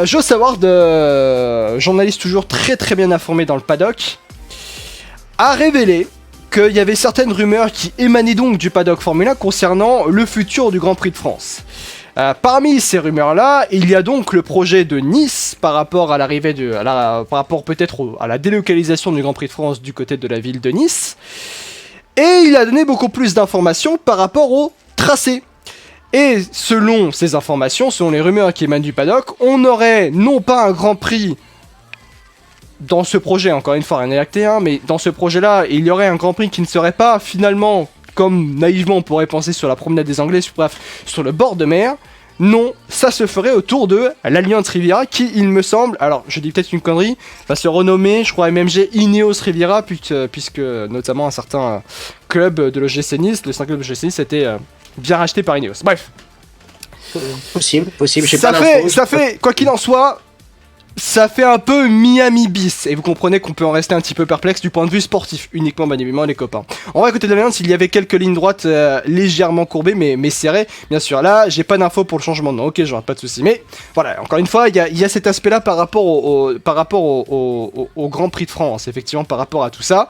Joe Saward, journaliste toujours très très bien informé dans le paddock, a révélé qu'il y avait certaines rumeurs qui émanaient donc du paddock Formule 1 concernant le futur du Grand Prix de France. Parmi ces rumeurs-là, il y a donc le projet de Nice par rapport à par rapport peut-être à la délocalisation du Grand Prix de France du côté de la ville de Nice. Et il a donné beaucoup plus d'informations par rapport au tracé. Et selon ces informations, selon les rumeurs qui émanent du paddock, on aurait non pas un Grand Prix dans ce projet, encore une fois rien n'est acté, hein, mais dans ce projet-là, il y aurait un Grand Prix qui ne serait pas finalement, comme naïvement on pourrait penser sur la promenade des Anglais, bref, sur le bord de mer. Non, ça se ferait autour de l'Alliance Riviera qui, il me semble, alors je dis peut-être une connerie, va se renommer, je crois, MMG Ineos Riviera, puisque notamment un certain club de l'OGC Nice, le 5 club de l'OGC Nice, était bien racheté par Ineos. Bref. Possible, j'ai ça pas fait, d'infos. ça fait, quoi qu'il en soit, ça fait un peu Miami bis, et vous comprenez qu'on peut en rester un petit peu perplexe du point de vue sportif, uniquement, bien évidemment, les copains. On va écouter de l'Alliance, il y avait quelques lignes droites légèrement courbées, mais serrées, bien sûr. Là, j'ai pas d'infos pour le changement de nom, ok, j'aurai pas de soucis. Mais voilà, encore une fois, il y a cet aspect-là par rapport au Grand Prix de France, effectivement, par rapport à tout ça.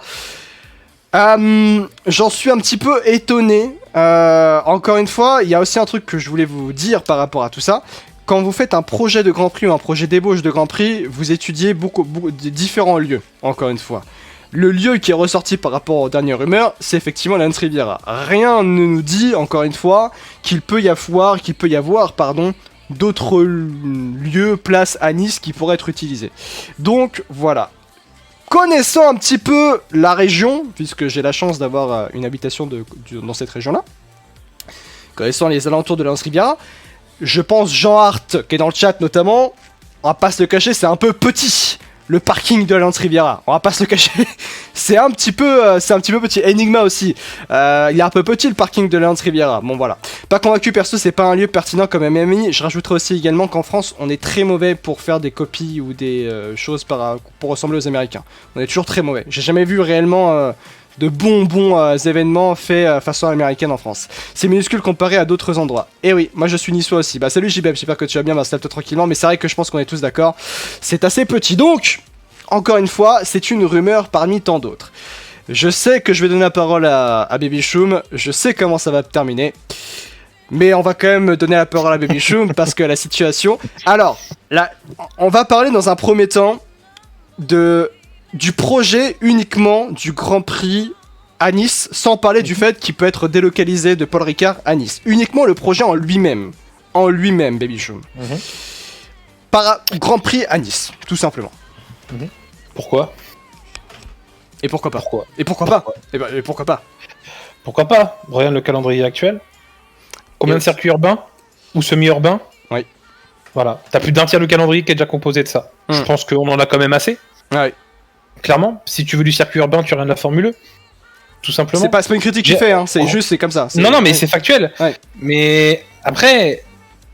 J'en suis un petit peu étonné. Encore une fois, il y a aussi un truc que je voulais vous dire par rapport à tout ça. Quand vous faites un projet de Grand Prix ou un projet d'ébauche de Grand Prix, vous étudiez beaucoup de différents lieux, encore une fois. Le lieu qui est ressorti par rapport aux dernières rumeurs, c'est effectivement l'Alliance Riviera. Rien ne nous dit, encore une fois, qu'il peut y avoir, d'autres lieux, places à Nice qui pourraient être utilisés. Donc, voilà. Connaissant un petit peu la région, puisque j'ai la chance d'avoir une habitation dans cette région-là, connaissant les alentours de l'Alliance Riviera, je pense Jean Hart, qui est dans le chat notamment, on va pas se le cacher, c'est un peu petit, le parking de l'Alliance Riviera, on va pas se le cacher, c'est un petit peu petit. Enigma aussi, il est un peu petit le parking de l'Alliance Riviera, bon voilà. Pas convaincu perso, c'est pas un lieu pertinent comme MMI, je rajouterai aussi également qu'en France, on est très mauvais pour faire des copies ou des choses pour ressembler aux Américains. On est toujours très mauvais, j'ai jamais vu réellement de bons événements faits façon américaine en France. C'est minuscule comparé à d'autres endroits. Et oui, moi je suis niçois aussi. Bah salut JBeb, j'espère que tu vas bien, installe-toi tranquillement, mais c'est vrai que je pense qu'on est tous d'accord. C'est assez petit, donc, encore une fois, c'est une rumeur parmi tant d'autres. Je sais que je vais donner la parole à Baby Choum, je sais comment ça va terminer, mais on va quand même donner la parole à Baby Choum parce que la situation... Alors, là, on va parler dans un premier temps du projet uniquement du Grand Prix à Nice, sans parler du fait qu'il peut être délocalisé de Paul Ricard à Nice. Uniquement le projet en lui-même, Baby Choum. Grand Prix à Nice, tout simplement. Pourquoi ? Et pourquoi pas ? Pourquoi ? Et pourquoi pas ? Et pourquoi pas ? Pourquoi pas ? Regarde le calendrier actuel. Combien de circuits urbains ou semi-urbains ? Oui. Voilà. T'as plus d'un tiers du calendrier qui est déjà composé de ça. Je pense qu'on en a quand même assez. Ouais. Clairement, si tu veux du circuit urbain, tu as rien de la Formule E. Tout simplement. C'est pas une critique qu'il fait, hein. C'est comme ça. Non, mais c'est factuel. Ouais. Mais après,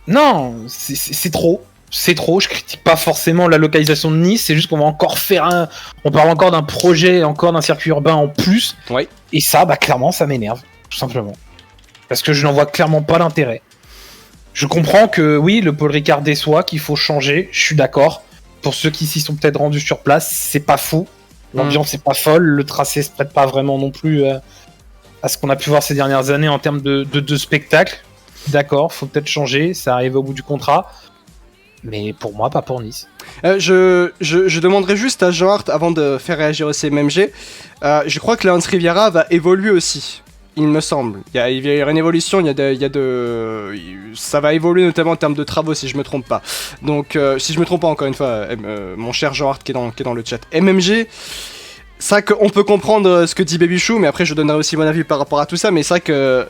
non, c'est trop. C'est trop, je critique pas forcément la localisation de Nice, c'est juste qu'on va encore faire on parle encore d'un projet, encore d'un circuit urbain en plus. Ouais. Et ça, clairement, ça m'énerve, tout simplement. Parce que je n'en vois clairement pas l'intérêt. Je comprends que, oui, le Paul Ricard déçoit, qu'il faut changer, je suis d'accord. Pour ceux qui s'y sont peut-être rendus sur place, c'est pas fou. L'ambiance est pas folle, le tracé se prête pas vraiment non plus à ce qu'on a pu voir ces dernières années en termes de spectacle. D'accord, faut peut-être changer, ça arrive au bout du contrat. Mais pour moi, pas pour Nice. Je demanderai juste à Jean Hart, avant de faire réagir aussi MMG, je crois que l'Alliance Riviera va évoluer aussi, il me semble. Il y a une évolution, ça va évoluer notamment en termes de travaux, si je me trompe pas. Donc, si je me trompe pas, encore une fois, mon cher Jean Hart qui est dans le chat. MMG, c'est vrai qu'on peut comprendre ce que dit Baby Chou, mais après je donnerai aussi mon avis par rapport à tout ça, mais c'est vrai que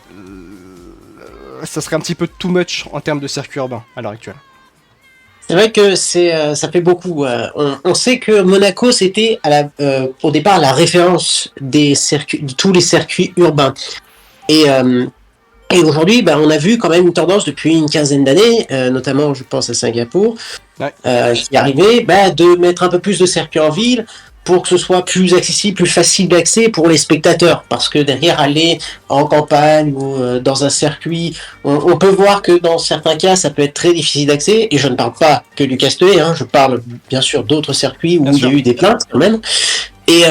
ça serait un petit peu too much en termes de circuit urbain à l'heure actuelle. C'est vrai que ça fait beaucoup. On sait que Monaco, c'était au départ la référence de tous les circuits urbains. Et aujourd'hui, on a vu quand même une tendance depuis une quinzaine d'années, notamment je pense à Singapour, qui est arrivé de mettre un peu plus de circuits en ville. pour que ce soit plus accessible, plus facile d'accès pour les spectateurs. Parce que derrière, aller en campagne ou dans un circuit, on peut voir que dans certains cas, ça peut être très difficile d'accès. Et je ne parle pas que du Castellet, hein, je parle bien sûr d'autres circuits où il y a eu des plaintes quand même. Et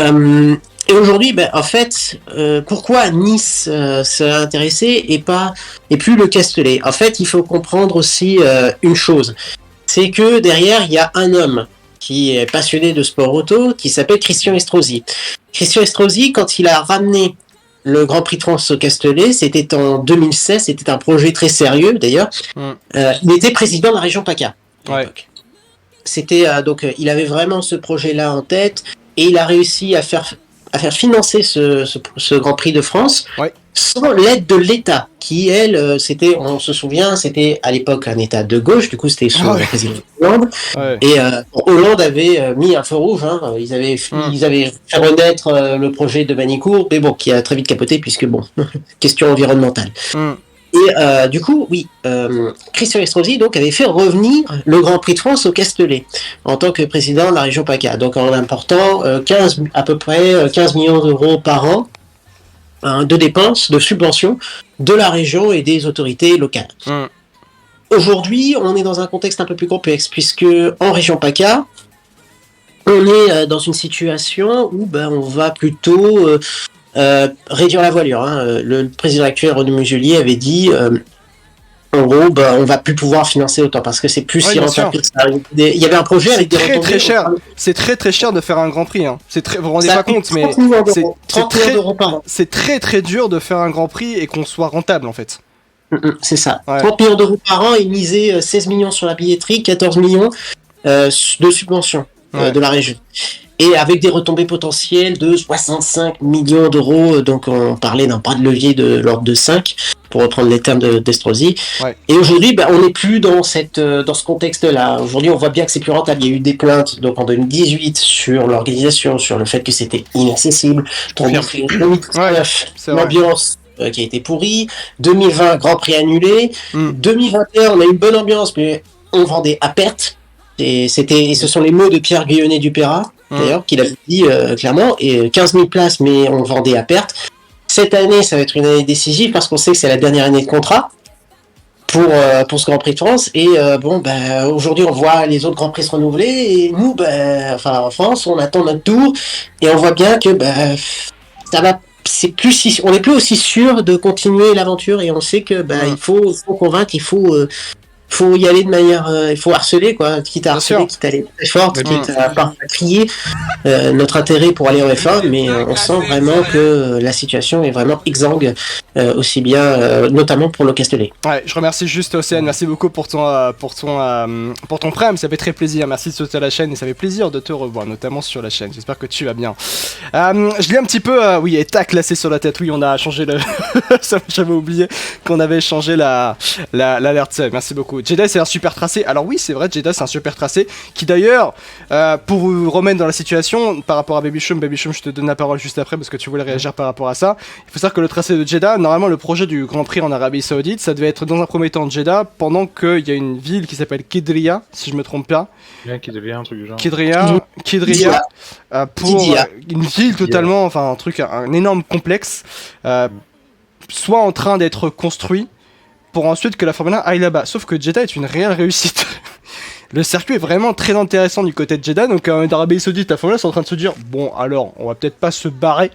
aujourd'hui, en fait, pourquoi Nice s'est intéressé et plus le Castellet? En fait, il faut comprendre aussi une chose. C'est que derrière, il y a un homme qui est passionné de sport auto, qui s'appelle Christian Estrosi. Christian Estrosi, quand il a ramené le Grand Prix de France au Castellet, c'était en 2016, c'était un projet très sérieux d'ailleurs. Il était président de la région PACA à l'époque. C'était donc il avait vraiment ce projet-là en tête et il a réussi à faire financer ce Grand Prix de France sans l'aide de l'État, qui elle, c'était, on se souvient, c'était à l'époque un État de gauche, du coup c'était sous le président Hollande, et Hollande avait mis un feu rouge, hein, ils avaient fait renaître le projet de Manicourt, mais bon, qui a très vite capoté, puisque bon, question environnementale. Et du coup, Christian Estrosi donc avait fait revenir le Grand Prix de France au Castellet en tant que président de la région PACA, donc en important à peu près 15 millions d'euros par an de dépenses, de subventions de la région et des autorités locales. Aujourd'hui, on est dans un contexte un peu plus complexe, puisque en région PACA, on est dans une situation où on va plutôt réduire la voilure. Hein. Le président actuel, René Muselier, avait dit en gros, on va plus pouvoir financer autant parce que c'est plus si rentable que ça. Il y avait un projet avec des retombées. Très cher. C'est très cher de faire un Grand Prix. Hein. Vous vous rendez pas compte, mais c'est très dur de faire un Grand Prix et qu'on soit rentable en fait. C'est ça. 30 millions d'euros par an, il misait 16 millions sur la billetterie, 14 millions de subventions de la région. Et avec des retombées potentielles de 65 millions d'euros, donc on parlait d'un bras de levier de l'ordre de 5, pour reprendre les termes d'Estrosi. Et aujourd'hui, on n'est plus dans ce contexte-là. Aujourd'hui, on voit bien que c'est plus rentable. Il y a eu des plaintes donc en 2018 sur l'organisation, sur le fait que c'était inaccessible. L'ambiance qui a été pourrie. 2020, Grand Prix annulé. 2021, on a eu une bonne ambiance, mais on vendait à perte. Et ce sont les mots de Pierre Guillonnet-Dupérat, d'ailleurs, qu'il a dit clairement, et 15 000 places, mais on vendait à perte. Cette année, ça va être une année décisive, parce qu'on sait que c'est la dernière année de contrat pour ce Grand Prix de France, et aujourd'hui, on voit les autres Grands Prix se renouveler, et nous, en France, on attend notre tour, et on voit bien que ça va... on n'est plus aussi sûr de continuer l'aventure, et on sait que il faut convaincre, il faut y aller de manière, il faut harceler quoi, quitte à harceler, quitte à aller très forte, quitte à pas crier notre intérêt pour aller en F1, mais on sent vraiment que la situation est vraiment exsangue, aussi bien, notamment pour le Castellet. Je remercie juste Océane, merci beaucoup pour ton prime, ça fait très plaisir, merci de sauter à la chaîne et ça fait plaisir de te revoir, notamment sur la chaîne, j'espère que tu vas bien. Je lis un petit peu, et tac, là c'est sur la tête, on a changé j'avais oublié qu'on avait changé l'alerte, merci beaucoup. Jeddah c'est un super tracé, alors oui c'est vrai, Jeddah c'est un super tracé, qui d'ailleurs, pour vous remettre dans la situation, par rapport à Babychum, je te donne la parole juste après parce que tu voulais réagir par rapport à ça, il faut savoir que le tracé de Jeddah, normalement le projet du Grand Prix en Arabie Saoudite, ça devait être dans un premier temps Jeddah, pendant qu'il y a une ville qui s'appelle Qidriya, si je me trompe pas. Qidriya, un truc du genre. Qidriya, pour une ville totalement, enfin un énorme complexe, soit en train d'être construit, pour ensuite que la Formule 1 aille là-bas. Sauf que Jeddah est une réelle réussite. Le circuit est vraiment très intéressant du côté de Jeddah, donc en Arabie Saoudite, la Formule 1 est en train de se dire, bon alors, on va peut-être pas se barrer,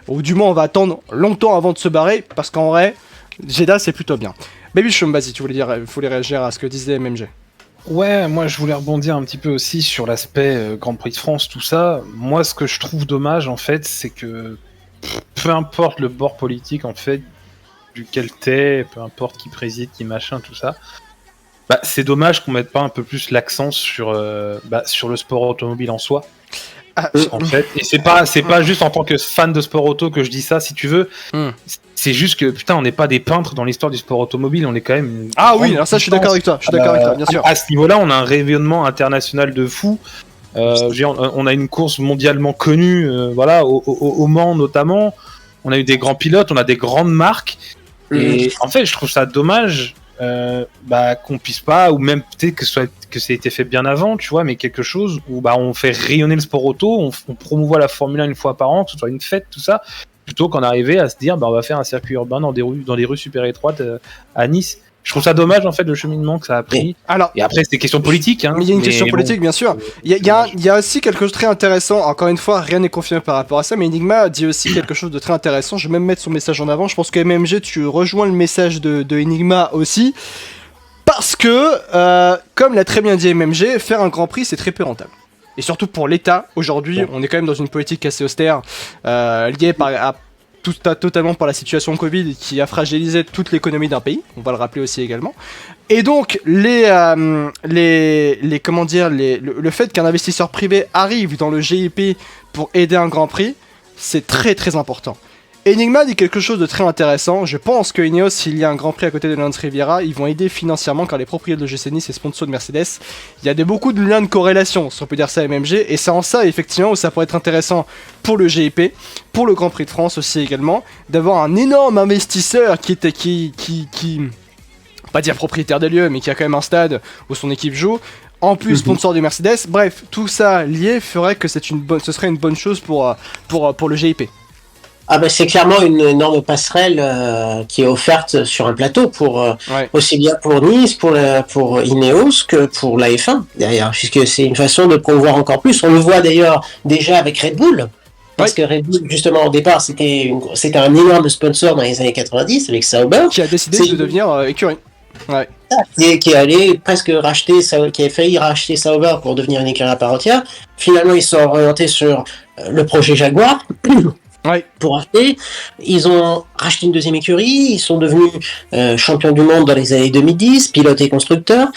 ou du moins on va attendre longtemps avant de se barrer, parce qu'en vrai, Jeddah c'est plutôt bien. Babychum, vas-y, tu voulais réagir à ce que disait MMG. Ouais, moi je voulais rebondir un petit peu aussi sur l'aspect Grand Prix de France, tout ça. Moi ce que je trouve dommage en fait, c'est que peu importe le bord politique en fait, duquel t'es, peu importe qui préside, qui machin, tout ça, c'est dommage qu'on mette pas un peu plus l'accent sur le sport automobile en soi. En fait, et c'est pas juste en tant que fan de sport auto que je dis ça, si tu veux. C'est juste que putain, on n'est pas des peintres dans l'histoire du sport automobile, on est quand même. Oui, alors ça, je suis d'accord avec toi. Bien sûr. À ce niveau-là, on a un rayonnement international de fou. On a une course mondialement connue, au Mans notamment. On a eu des grands pilotes, on a des grandes marques. Et en fait, je trouve ça dommage qu'on puisse pas, ou même peut-être que ça ait été fait bien avant, tu vois, mais quelque chose où on fait rayonner le sport auto, on promouvoit la Formule 1 une fois par an, que ce soit une fête, tout ça, plutôt qu'en arriver à se dire on va faire un circuit urbain dans des rues super étroites à Nice. Je trouve ça dommage en fait le cheminement que ça a pris. Alors, et après c'est question politique. Hein, mais il y a une question politique bien sûr. Il y a aussi quelque chose de très intéressant. Encore une fois, rien n'est confirmé par rapport à ça, mais Enigma dit aussi quelque chose de très intéressant. Je vais même mettre son message en avant. Je pense que MMG, tu rejoins le message de Enigma aussi. Parce que, comme l'a très bien dit MMG, faire un Grand Prix c'est très peu rentable. Et surtout pour l'État, aujourd'hui, on est quand même dans une politique assez austère, liée totalement par la situation Covid qui a fragilisé toute l'économie d'un pays, on va le rappeler aussi également. Et donc le fait qu'un investisseur privé arrive dans le GIP pour aider un Grand Prix, c'est très très important. Enigma dit quelque chose de très intéressant. Je pense que Ineos, s'il y a un Grand Prix à côté de Lance Riviera, ils vont aider financièrement car les propriétaires de GC Nice et sponsors de Mercedes. Il y a beaucoup de liens de corrélation, si on peut dire ça à MMG, et c'est en ça effectivement où ça pourrait être intéressant pour le GIP, pour le Grand Prix de France aussi également, d'avoir un énorme investisseur qui pas dire propriétaire des lieux, mais qui a quand même un stade où son équipe joue. En plus, sponsor du Mercedes. Bref, tout ça lié ferait que ce serait une bonne chose pour le GIP. Ah c'est clairement une énorme passerelle qui est offerte sur un plateau pour aussi bien pour Nice, pour Ineos que pour la F1 derrière, puisque c'est une façon de promouvoir encore plus. On le voit d'ailleurs déjà avec Red Bull, parce que Red Bull justement au départ c'était un énorme sponsor dans les années 90 avec Sauber, qui a décidé de devenir écurie. Ouais. Qui est allé presque qui a failli racheter Sauber pour devenir une écurie à part entière. Finalement ils sont orientés sur le projet Jaguar. Pour acheter, ils ont racheté une deuxième écurie, ils sont devenus champions du monde dans les années 2010, pilotes et constructeurs,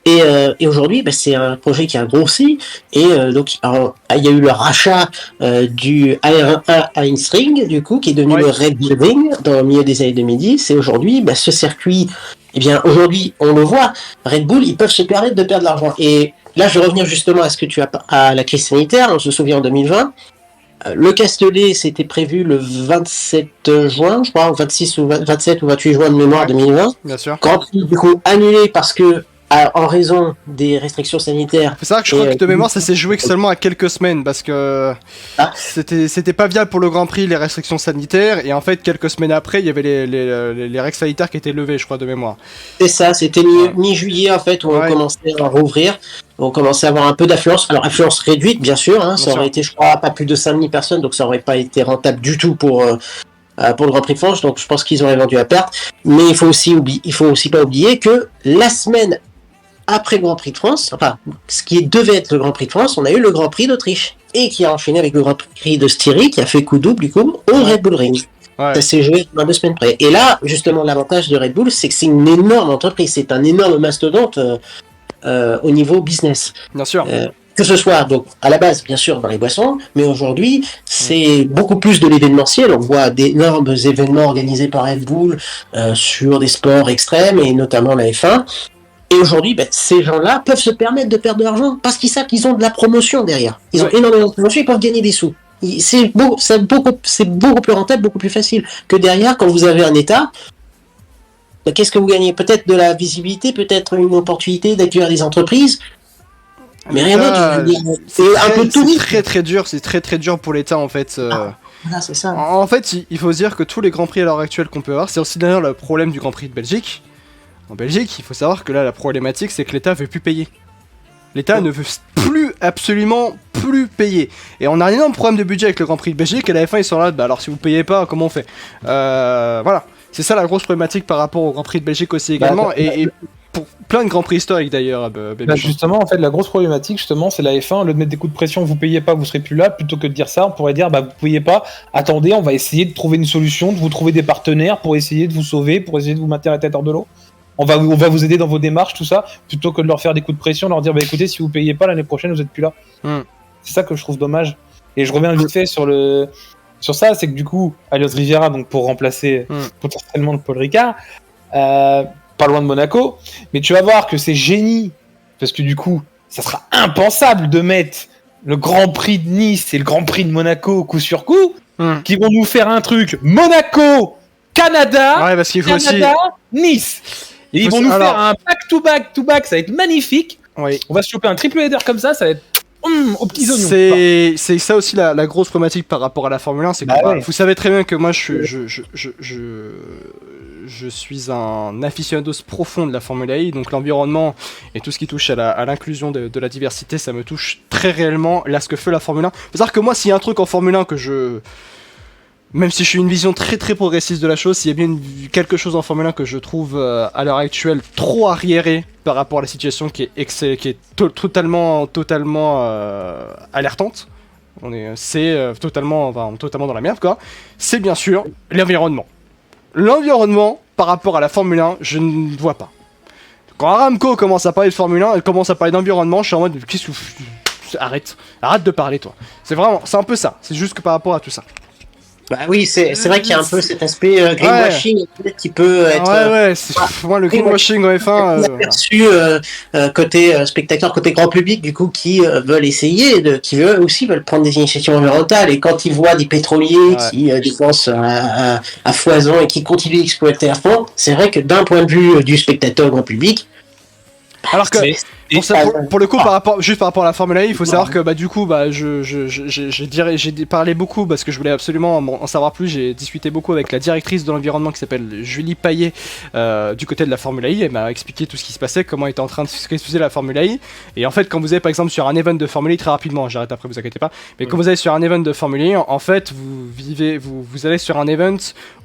et aujourd'hui c'est un projet qui a grossi, et donc il y a eu le rachat du AR1 Heinz-Ring, du coup, qui est devenu le Red Bull Ring dans le milieu des années 2010, et aujourd'hui ce circuit, aujourd'hui on le voit, Red Bull ils peuvent se permettre de perdre de l'argent, et là je vais revenir justement à ce que tu as à la crise sanitaire, on se souvient en 2020. Le Castellet, c'était prévu le 27 juin, je crois, 26 ou 27 ou 28 juin de mémoire 2020. Bien sûr. Grand Prix, du coup, annulé parce que, en raison des restrictions sanitaires. C'est vrai que je crois que de mémoire, ça s'est joué que seulement à quelques semaines parce que c'était pas viable pour le Grand Prix, les restrictions sanitaires. Et en fait, quelques semaines après, il y avait les règles sanitaires qui étaient levées, je crois, de mémoire. C'est ça, c'était mi-juillet, en fait, où on commençait à rouvrir. On commençait à avoir un peu d'affluence. Alors, affluence réduite, bien sûr. Ça aurait été, je crois, pas plus de 5000 personnes. Donc, ça aurait pas été rentable du tout pour le Grand Prix de France. Donc, je pense qu'ils auraient vendu à perte. Mais il faut aussi pas oublier que la semaine après le Grand Prix de France, enfin, ce qui devait être le Grand Prix de France, on a eu le Grand Prix d'Autriche. Et qui a enchaîné avec le Grand Prix de Styrie, qui a fait coup double, du coup, au Red Bull Ring. Ça s'est joué dans 2 semaines près. Et là, justement, l'avantage de Red Bull, c'est que c'est une énorme entreprise. C'est un énorme mastodonte au niveau business. Bien sûr. Que ce soit donc à la base bien sûr dans les boissons, mais aujourd'hui c'est beaucoup plus de l'événementiel. On voit d'énormes événements organisés par Red Bull sur des sports extrêmes et notamment la F1. Et aujourd'hui, ces gens-là peuvent se permettre de perdre de l'argent parce qu'ils savent qu'ils ont de la promotion derrière. Ils ont énormément de promotion, ils peuvent gagner des sous. C'est beaucoup plus rentable, beaucoup plus facile que derrière quand vous avez un État. Qu'est-ce que vous gagnez? Peut-être de la visibilité, peut-être une opportunité d'accueillir des entreprises, mais rien d'autre. C'est un peu tout. C'est très très dur pour l'État en fait. Voilà, c'est ça. En fait, il faut se dire que tous les grands prix à l'heure actuelle qu'on peut avoir, c'est aussi d'ailleurs le problème du Grand Prix de Belgique. En Belgique, il faut savoir que là, la problématique, c'est que l'État veut plus payer. L'État ne veut absolument plus payer. Et on a un énorme problème de budget avec le Grand Prix de Belgique, et la F1 ils sont là, alors si vous payez pas, comment on fait? Voilà. C'est ça la grosse problématique par rapport au Grand Prix de Belgique aussi également, et pour plein de Grands Prix historiques d'ailleurs. Justement, en fait, la grosse problématique, justement, c'est la F1, au lieu de mettre des coups de pression, vous payez pas, vous serez plus là, plutôt que de dire ça, on pourrait dire, vous payez pas, attendez, on va essayer de trouver une solution, de vous trouver des partenaires pour essayer de vous sauver, pour essayer de vous maintenir la tête hors de l'eau. On va vous aider dans vos démarches, tout ça, plutôt que de leur faire des coups de pression, leur dire, écoutez, si vous payez pas, l'année prochaine, vous êtes plus là. C'est ça que je trouve dommage. Et je reviens vite fait sur ça, c'est que du coup, Allianz Riviera, donc pour remplacer potentiellement le Paul Ricard, pas loin de Monaco, mais tu vas voir que c'est génie, parce que du coup, ça sera impensable de mettre le Grand Prix de Nice et le Grand Prix de Monaco coup sur coup, qui vont nous faire un truc Monaco, Canada, parce qu'il faut Canada, Nice. Et ils vont nous faire un back-to-back, ça va être magnifique. Oui. On va se choper un triple header comme ça va être aux petits oignons. C'est ça aussi la grosse problématique par rapport à la Formule 1, c'est que vous savez très bien que moi je suis un aficionados profond de la Formule I, donc l'environnement et tout ce qui touche à l'inclusion de la diversité, ça me touche très réellement. Là, ce que fait la Formule 1, faut savoir que moi, s'il y a un truc en Formule 1 même si je suis une vision très très progressiste de la chose, s'il y a bien quelque chose en Formule 1 que je trouve à l'heure actuelle trop arriéré par rapport à la situation qui est totalement alertante, c'est totalement dans la merde quoi, c'est bien sûr l'environnement. L'environnement par rapport à la Formule 1, je ne vois pas. Quand Aramco commence à parler de Formule 1, elle commence à parler d'environnement, je suis en mode qu'est-ce que arrête de parler toi. C'est un peu ça, c'est juste que par rapport à tout ça. Bah oui, c'est vrai qu'il y a un peu cet aspect greenwashing qui peut être. Moi, le greenwashing en F1. Perçu côté spectateur, côté grand public, du coup, qui veulent essayer, qui veulent prendre des initiatives environnementales. Et quand ils voient des pétroliers qui dépensent à foison et qui continuent d'exploiter à fond, c'est vrai que d'un point de vue du spectateur grand public. Alors que pour le coup, par rapport à la Formule 1, il faut savoir que du coup, j'ai parlé beaucoup parce que je voulais absolument en savoir plus. J'ai discuté beaucoup avec la directrice de l'environnement qui s'appelle Julie Paillet du côté de la Formule 1. Elle m'a expliqué tout ce qui se passait, comment était en train de se faisait la Formule 1. Et en fait, quand vous êtes par exemple sur un event de Formule 1, très rapidement, j'arrête après, vous inquiétez pas. Mais quand vous allez sur un event de Formule 1, en fait, vous allez sur un event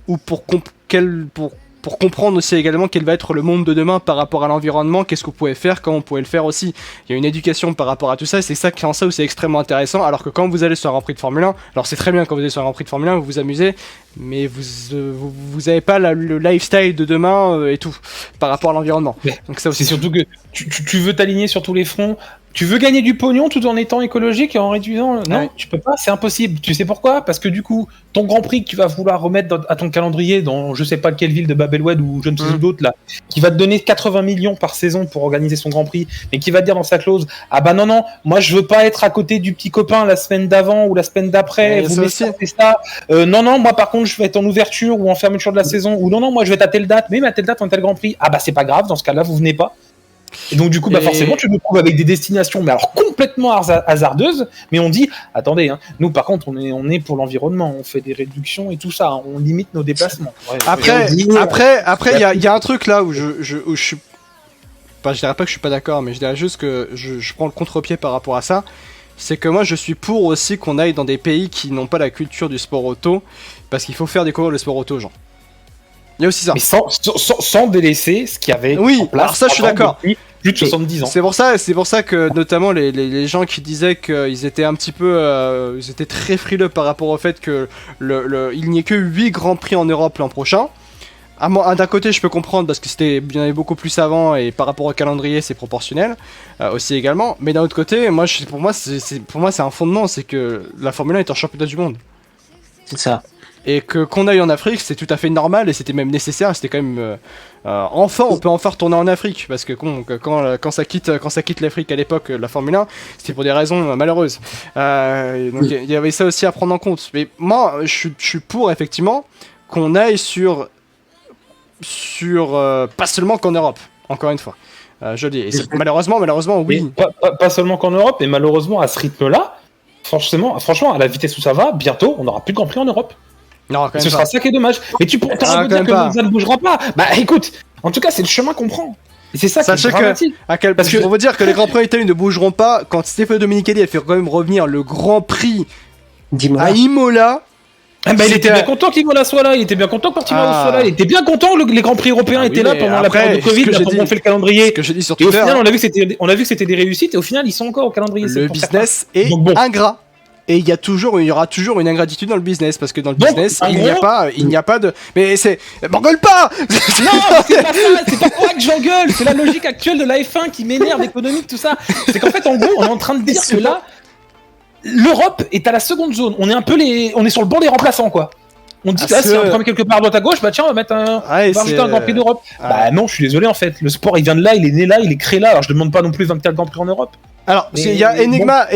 où pour comprendre aussi également quel va être le monde de demain par rapport à l'environnement, qu'est-ce que vous pouvez faire, comment vous pouvez le faire aussi. Il y a une éducation par rapport à tout ça, et c'est ça qui rend ça où c'est extrêmement intéressant, alors que quand vous allez sur un Grand Prix de Formule 1, alors c'est très bien quand vous allez sur un Grand Prix de Formule 1, vous vous amusez, mais vous avez pas le lifestyle de demain et tout, par rapport à l'environnement. Donc ça aussi. C'est surtout que tu veux t'aligner sur tous les fronts. Tu veux gagner du pognon tout en étant écologique et en réduisant... Non, tu peux pas, c'est impossible. Tu sais pourquoi ? Parce que du coup, ton Grand Prix que tu vas vouloir remettre à ton calendrier dans je sais pas quelle ville de Babelwed ou je ne sais où d'autre, là, qui va te donner 80 millions par saison pour organiser son Grand Prix, mais qui va te dire dans sa clause, ah bah non, moi je veux pas être à côté du petit copain la semaine d'avant ou la semaine d'après, vous mettez ça. Non, moi par contre je vais être en ouverture ou en fermeture de la saison, ou non, moi je vais être à telle date, mais à telle date on a tel Grand Prix. Ah bah c'est pas grave, dans ce cas-là vous venez pas. Et donc du coup, forcément, tu te trouves avec des destinations, mais alors complètement hasardeuses. Mais on dit, attendez, nous par contre, on est pour l'environnement, on fait des réductions et tout ça, on limite nos déplacements. Après, il y a un truc là où je suis, je dirais pas que je suis pas d'accord, mais je dirais juste que je prends le contre-pied par rapport à ça. C'est que moi, je suis pour aussi qu'on aille dans des pays qui n'ont pas la culture du sport auto, parce qu'il faut faire découvrir le sport auto aux gens. Il y a aussi ça. Mais sans délaisser ce qu'il y avait en place. Alors ça, je suis d'accord. Plus de 70 ans. C'est pour ça que notamment les gens qui disaient qu'ils étaient un petit peu, ils étaient très frileux par rapport au fait que il n'y ait que 8 grands prix en Europe l'an prochain. D'un côté, je peux comprendre parce que il y en avait beaucoup plus avant et par rapport au calendrier, c'est proportionnel aussi également. Mais d'un autre côté, pour moi, c'est un fondement, c'est que la Formule 1 est un championnat du monde. C'est ça. Et qu'on aille en Afrique, c'est tout à fait normal et c'était même nécessaire. C'était quand même enfin, on peut enfin retourner en Afrique parce que quand ça quitte l'Afrique à l'époque, la Formule 1, c'était pour des raisons malheureuses. Donc il y avait ça aussi à prendre en compte. Mais moi, je suis pour effectivement qu'on aille sur pas seulement qu'en Europe. Encore une fois, je dis. Et malheureusement, oui. Pas seulement qu'en Europe, mais malheureusement à ce rythme-là, franchement, à la vitesse où ça va, bientôt, on n'aura plus de Grand Prix en Europe. Non, ce sera ça qui est dommage. Mais tu pourras dire que ça ne bougera pas. Bah écoute, en tout cas, c'est le chemin qu'on prend. Et c'est ça qui est dramatique. Parce que pour vous dire que les Grands Prix italiens ne bougeront pas, quand Stefano Domenicali a fait quand même revenir le Grand Prix à Imola. Il était bien content qu'Imola soit là, il était bien content que Portimao soit là, il était bien content que les Grands Prix européens étaient là pendant la période de Covid, pendant qu'on fait le calendrier. Et au final, on a vu que c'était des réussites, et au final, ils sont encore au calendrier. Le business est ingrat. Et il y aura toujours une ingratitude dans le business, parce que dans le business, il n'y a pas de... Mais c'est... M'engueule pas. Non, c'est pas ça, c'est pas moi que j'engueule, c'est la logique actuelle de la F1 qui m'énerve, économique, tout ça. C'est qu'en fait, en gros, on est en train de dire que là, l'Europe est à la seconde zone. On est sur le banc des remplaçants, quoi. On dit là, si on prend quelque part à droite à gauche, bah tiens, on va mettre rajouter un Grand Prix d'Europe. Bah non, je suis désolé, en fait. Le sport, il vient de là, il est né là, il est créé là. Alors je demande pas non plus 24 Grands Prix en Europe. Alors, il y a Enigma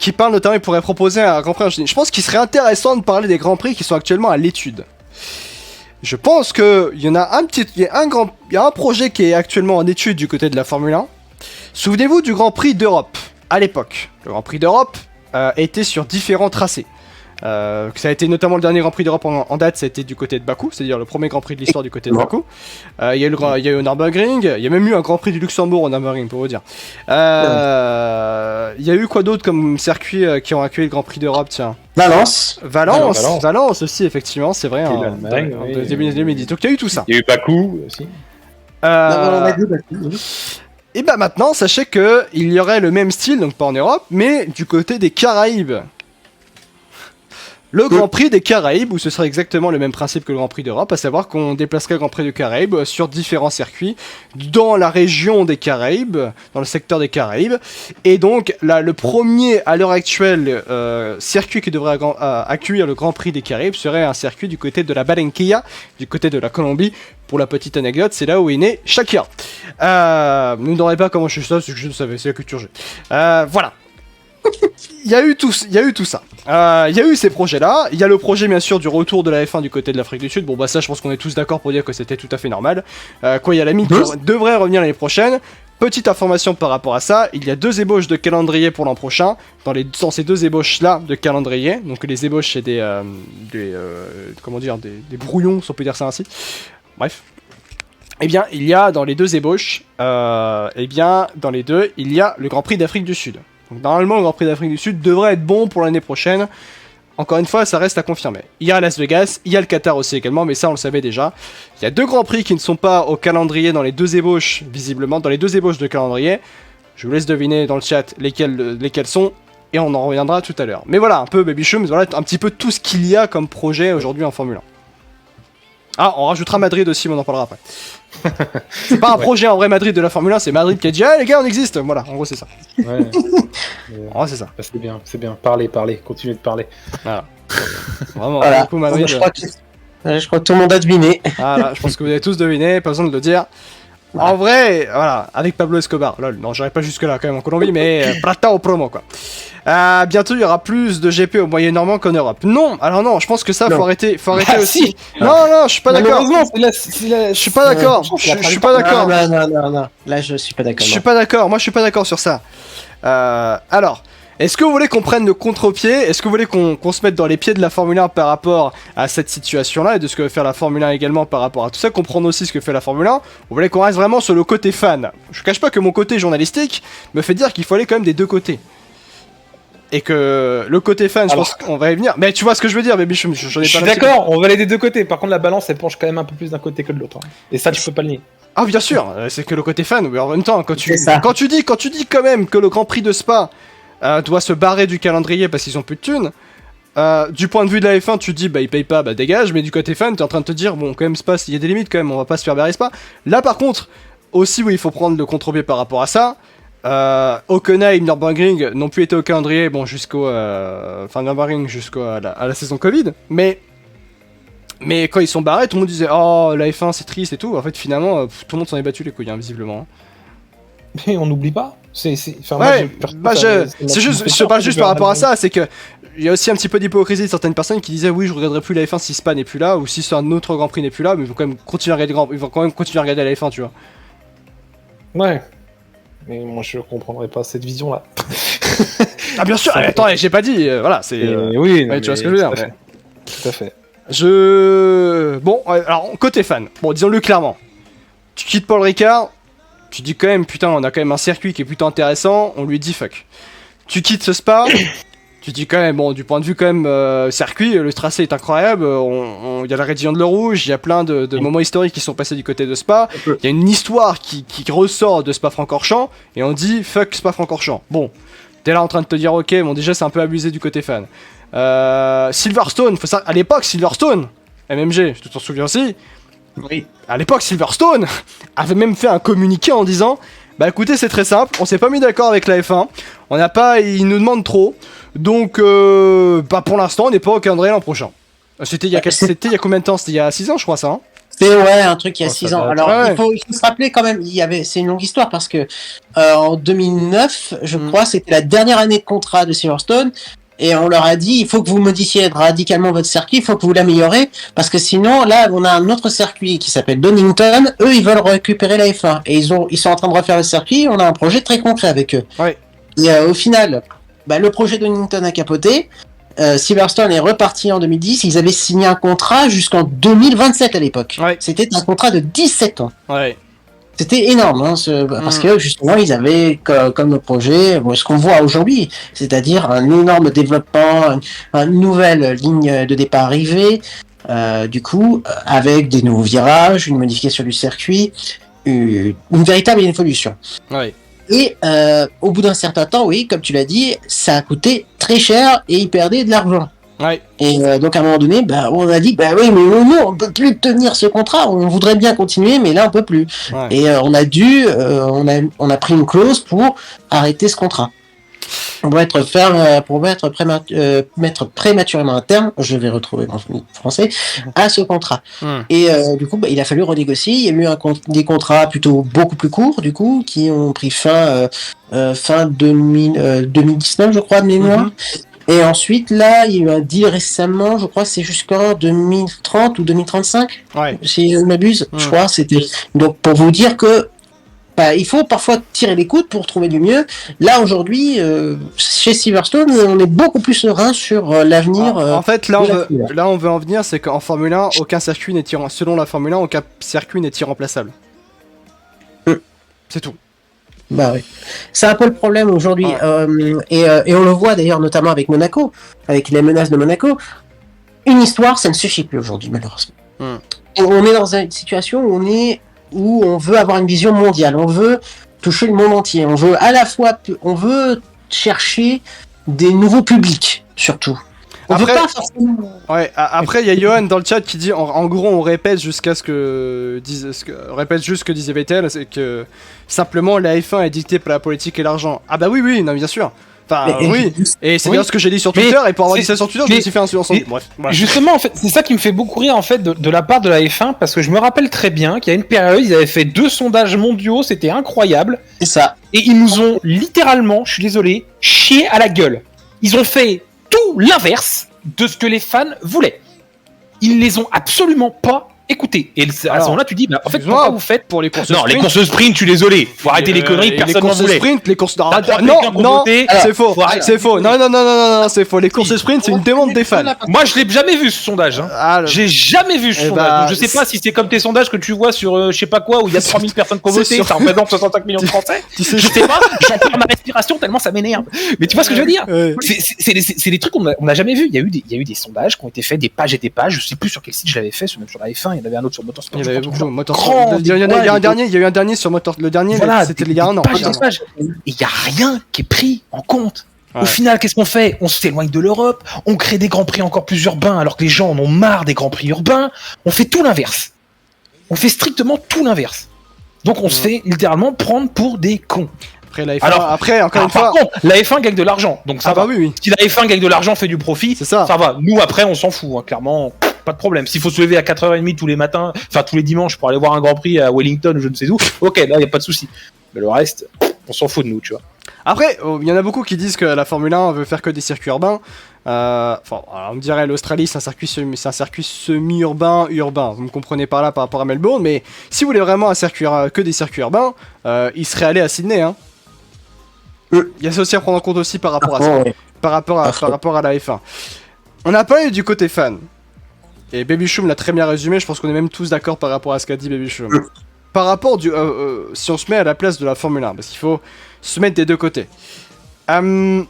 qui parle notamment, il pourrait proposer un Grand Prix. Je pense qu'il serait intéressant de parler des Grands Prix qui sont actuellement à l'étude. Je pense que il y a un projet qui est actuellement en étude du côté de la Formule 1. Souvenez-vous du Grand Prix d'Europe à l'époque. Le Grand Prix d'Europe était sur différents tracés. Ça a été notamment le dernier Grand Prix d'Europe en date, ça a été du côté de Bakou, c'est-à-dire le premier Grand Prix de l'histoire du côté de Bakou. Il y a eu au Nürburgring, il y a même eu un Grand Prix du Luxembourg au Nürburgring, pour vous dire. Il y a eu quoi d'autre comme circuit qui ont accueilli le Grand Prix d'Europe, tiens. Valence Aussi, effectivement, c'est vrai. En 2010. Donc il y a eu tout ça. Il y a eu Bakou aussi. Et bah maintenant, sachez que il y aurait le même style, donc pas en Europe, mais du côté des Caraïbes. Le Grand Prix des Caraïbes, où ce serait exactement le même principe que le Grand Prix d'Europe, à savoir qu'on déplacerait le Grand Prix des Caraïbes sur différents circuits dans la région des Caraïbes, dans le secteur des Caraïbes. Et donc, là, le premier, à l'heure actuelle, circuit qui devrait accueillir le Grand Prix des Caraïbes serait un circuit du côté de la Barranquilla, du côté de la Colombie. Pour la petite anecdote, c'est là où est né Shakira. Vous ne demandez pas comment je sais ça, c'est que je le savais, c'est la culture G. Voilà. Il y a eu tout ça. Il y a eu ces projets-là. Il y a le projet, bien sûr, du retour de la F1 du côté de l'Afrique du Sud. Bon, bah, ça, je pense qu'on est tous d'accord pour dire que c'était tout à fait normal. Il y a la mine qui devrait revenir l'année prochaine. Petite information par rapport à ça, il y a 2 ébauches de calendrier pour l'an prochain. Dans ces 2 ébauches-là de calendrier, donc les ébauches, c'est des brouillons, si on peut dire ça ainsi. Bref. Eh bien, il y a dans les 2 ébauches, dans les deux, il y a le Grand Prix d'Afrique du Sud. Donc normalement, le Grand Prix d'Afrique du Sud devrait être bon pour l'année prochaine. Encore une fois, ça reste à confirmer. Il y a Las Vegas, il y a le Qatar aussi également, mais ça on le savait déjà. Il y a 2 Grands Prix qui ne sont pas au calendrier dans les 2 ébauches, visiblement, dans les 2 ébauches de calendrier. Je vous laisse deviner dans le chat lesquels sont, et on en reviendra tout à l'heure. Mais voilà, un peu Baby Shum, voilà un petit peu tout ce qu'il y a comme projet aujourd'hui en Formule 1. Ah, on rajoutera Madrid aussi, mais on en parlera après. C'est pas un projet en vrai Madrid de la Formule 1, c'est Madrid qui a dit ah les gars on existe, voilà, en gros c'est ça. Ouais. En gros c'est ça. Bah, c'est bien, parlez, continuez de parler. Voilà. Vraiment, voilà. Du coup, Madrid. Je crois que tout le monde a deviné. Voilà, je pense que vous avez tous deviné, pas besoin de le dire. En vrai, voilà, avec Pablo Escobar, lol, non j'aurais pas jusque là quand même en Colombie, mais plata au promo quoi. Bientôt il y aura plus de GP au Moyen-Orient qu'en Europe. Non, alors non, je pense que ça faut arrêter aussi. Si. Non, je suis pas d'accord. Je suis pas d'accord. Je suis pas d'accord. Non. Là je suis pas d'accord. Je suis pas d'accord. Moi je suis pas d'accord sur ça. Alors. Est-ce que vous voulez qu'on prenne le contre-pied? Est-ce que vous voulez qu'on se mette dans les pieds de la Formule 1 par rapport à cette situation-là et de ce que veut faire la Formule 1 également par rapport à tout ça, comprendre aussi ce que fait la Formule 1? Vous voulez qu'on reste vraiment sur le côté fan? Je cache pas que mon côté journalistique me fait dire qu'il faut aller quand même des 2 côtés. Et que le côté fan, je pense qu'on va y venir. Mais tu vois ce que je veux dire, baby, j'en ai pas. Je suis d'accord, on va aller des 2 côtés. Par contre, la balance, elle penche quand même un peu plus d'un côté que de l'autre. Et ça, tu peux pas le nier. Ah, bien sûr, c'est que le côté fan, mais en même temps, quand tu dis quand même que le Grand Prix de Spa doit se barrer du calendrier parce qu'ils ont plus de thunes. Du point de vue de la F1, tu te dis bah ils payent pas, bah dégage, mais du côté fan, t'es en train de te dire bon quand même Spa, il y a des limites quand même, on va pas se faire barrer Spa. Là par contre, aussi oui il faut prendre le contre-pied par rapport à ça. Hockenheim, Nürburgring n'ont plus été au calendrier, bon Nürburgring jusqu'à la saison Covid, mais quand ils sont barrés, tout le monde disait oh la F1 c'est triste et tout. En fait finalement tout le monde s'en est battu les couilles hein, visiblement. Mais on n'oublie pas. Je parle juste par rapport à ça, c'est que il y a aussi un petit peu d'hypocrisie de certaines personnes qui disaient oui je regarderai plus la F1 si Spa n'est plus là ou si un autre Grand Prix n'est plus là, mais ils vont quand même continuer à regarder la F1 tu vois. Ouais. Mais moi je comprendrais pas cette vision là. Ah bien sûr, attends, j'ai pas dit, voilà, c'est... oui, tu vois ce que je veux dire. Tout à fait. Bon, alors, côté fan, bon, disons-le clairement. Tu quittes Paul Ricard, tu dis quand même, putain, on a quand même un circuit qui est plutôt intéressant, on lui dit fuck. Tu quittes ce Spa, tu dis quand même, bon, du point de vue quand même circuit, le tracé est incroyable, il y a la région de l'eau rouge, il y a plein de moments historiques qui sont passés du côté de Spa, il y a une histoire qui ressort de Spa-Francorchamps, et on dit fuck Spa-Francorchamps. Bon, t'es là en train de te dire, ok, bon, déjà c'est un peu abusé du côté fan. Silverstone, faut ça, à l'époque, Silverstone, MMG, tu t'en souviens aussi? Oui. À l'époque, Silverstone avait même fait un communiqué en disant bah écoutez, c'est très simple, on s'est pas mis d'accord avec la F1, ils nous demandent trop, donc bah pour l'instant, on n'est pas au calendrier l'an prochain. C'était il y a combien de temps? C'était il y a 6 ans, je crois, ça, hein? C'est un truc il y a 6 ans. Alors, il faut se rappeler quand même, c'est une longue histoire parce que en 2009, je crois, c'était la dernière année de contrat de Silverstone. Et on leur a dit, il faut que vous modifiez radicalement votre circuit, il faut que vous l'améliorez, parce que sinon, là, on a un autre circuit qui s'appelle Donington. Eux, ils veulent récupérer la F1. Et ils sont en train de refaire le circuit, on a un projet très concret avec eux. Ouais. Et au final, le projet Donington a capoté. Silverstone est reparti en 2010. Ils avaient signé un contrat jusqu'en 2027 à l'époque. Ouais. C'était un contrat de 17 ans. Ouais. C'était énorme, hein, parce que justement, ils avaient comme projet ce qu'on voit aujourd'hui, c'est-à-dire un énorme développement, une nouvelle ligne de départ arrivée, avec des nouveaux virages, une modification du circuit, une véritable évolution. Ouais. Et au bout d'un certain temps, oui, comme tu l'as dit, ça a coûté très cher et ils perdaient de l'argent. Ouais. Et donc à un moment donné, on a dit oui, mais non, on peut plus tenir ce contrat. On voudrait bien continuer, mais là on peut plus. Ouais. Et on a pris une clause pour arrêter ce contrat. On doit mettre prématurément un terme. Je vais retrouver mon français à ce contrat. Et du coup, il a fallu renégocier. Il y a eu des contrats plutôt beaucoup plus courts, du coup, qui ont pris fin 2019, je crois, de mémoire. Et ensuite, là, il y a eu un deal récemment, je crois que c'est jusqu'en 2030 ou 2035, si je ne m'abuse, je crois, c'était... Donc, pour vous dire que il faut parfois tirer les coudes pour trouver du mieux. Là, aujourd'hui, chez Silverstone, on est beaucoup plus serein sur l'avenir. En fait, là, on veut en venir, c'est qu'en Formule 1, selon la Formule 1, aucun circuit n'est irremplaçable. C'est tout. Oui. C'est un peu le problème aujourd'hui, et on le voit d'ailleurs notamment avec Monaco, avec les menaces de Monaco. Une histoire, ça ne suffit plus aujourd'hui, malheureusement. On est dans une situation où on veut avoir une vision mondiale, on veut toucher le monde entier, on veut chercher des nouveaux publics, surtout. Après, il y a Johan dans le chat qui dit en gros on répète jusqu'à répète juste ce que disait Vettel, c'est que simplement la F1 est dictée par la politique et l'argent. Ah bah oui, non bien sûr. Enfin oui, et c'est bien ce que j'ai dit sur Twitter, et pour avoir dit ça sur Twitter, je me suis fait un silence. Bref. Justement, en fait, c'est ça qui me fait beaucoup rire en fait de la part de la F1, parce que je me rappelle très bien qu'il y a une période, ils avaient fait 2 sondages mondiaux, c'était incroyable. C'est ça. Et ils nous ont littéralement, je suis désolé, chié à la gueule. Ils ont fait tout l'inverse de ce que les fans voulaient. Ils les ont absolument pas écoutés. Et à ce moment-là, tu dis, en fait, pourquoi vous faites pour les courses sprint. Les courses sprint, je suis désolé. Faut arrêter les conneries, personne n'en voulait. Les courses sprint, c'est faux. C'est faux. Non, c'est faux. Les courses sprint, c'est une demande des fans. Moi, je l'ai jamais vu ce sondage. J'ai jamais vu ce sondage. Donc, je sais pas si c'est comme tes sondages que tu vois sur je sais pas quoi, où il y a 3000 personnes qui ont voté, ça représente 65 millions de Français. Je sais pas, j'en perds ma respiration tellement ça m'énerve. Mais tu vois ce que je veux dire? C'est des trucs qu'on n'a jamais vu. Il y a eu des sondages qui ont été faits, des pages et des pages. Je sais plus sur quel site je l'avais fait, même sur la F1. Il y en avait un autre sur Motorsport. Il y avait beaucoup. Motorsport. Il y a eu un dernier sur Motorsport. Le dernier, c'était il y a un an. Et il n'y a rien qui est pris en compte. Au final, qu'est-ce qu'on fait? On s'éloigne de l'Europe, on crée des grands prix encore plus urbains alors que les gens en ont marre des grands prix urbains. On fait tout l'inverse. On fait strictement tout l'inverse. Donc on se fait littéralement prendre pour des cons. Après, encore une fois. Par contre, la F1 gagne de l'argent, donc ça va. Oui. Si la F1 gagne de l'argent, fait du profit, ça va. Nous, après, on s'en fout, hein, clairement. Pas de problème. S'il faut se lever à 4h30 tous les matins, enfin tous les dimanches pour aller voir un Grand Prix à Wellington ou je ne sais où, ok, là, il n'y a pas de souci. Mais le reste, on s'en fout de nous, tu vois. Après, il y en a beaucoup qui disent que la Formule 1 veut faire que des circuits urbains. On me dirait l'Australie, c'est un circuit semi-urbain, urbain. Vous me comprenez par là par rapport à Melbourne, mais si vous voulez vraiment que des circuits urbains, il serait allé à Sydney, hein. Il y a ça aussi à prendre en compte aussi par rapport à ça, par rapport à la F1. On a parlé du côté fan. Et Baby Choum l'a très bien résumé, je pense qu'on est même tous d'accord par rapport à ce qu'a dit Baby Choum. Par rapport si on se met à la place de la Formule 1, parce qu'il faut se mettre des deux côtés. En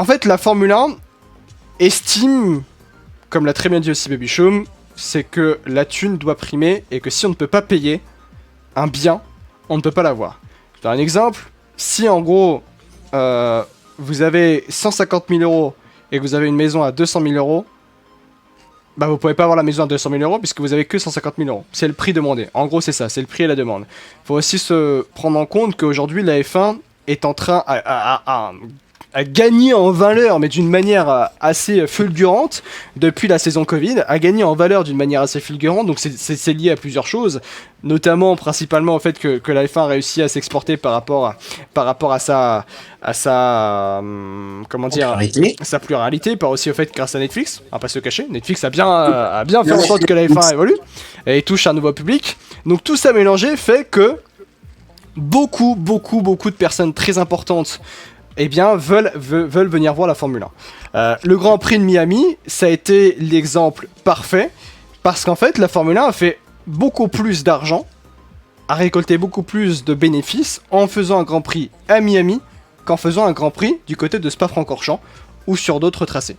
fait, la Formule 1 estime, comme l'a très bien dit aussi Baby Choum, c'est que la thune doit primer et que si on ne peut pas payer un bien, on ne peut pas l'avoir. Je donne un exemple. Si en gros, vous avez 150 000 euros et que vous avez une maison à 200 000 euros, bah vous pouvez pas avoir la maison à 200 000 euros puisque vous avez que 150 000 euros. C'est le prix demandé. En gros, c'est ça, c'est le prix et la demande. Il faut aussi se prendre en compte qu'aujourd'hui, la F1 est en train, a gagné en valeur, mais d'une manière assez fulgurante depuis la saison Covid, a gagné en valeur d'une manière assez fulgurante, donc c'est lié à plusieurs choses, notamment principalement au fait que la F1 a réussi à s'exporter par rapport à sa comment dire, sa pluralité, par aussi au fait grâce à Netflix, on va pas se le cacher, Netflix a bien fait en sorte que la F1 évolue et touche un nouveau public, donc tout ça mélangé fait que beaucoup de personnes très importantes eh bien, veulent venir voir la Formule 1. Le Grand Prix de Miami, ça a été l'exemple parfait, parce qu'en fait, la Formule 1 a fait beaucoup plus d'argent, a récolté beaucoup plus de bénéfices en faisant un Grand Prix à Miami qu'en faisant un Grand Prix du côté de Spa-Francorchamps ou sur d'autres tracés.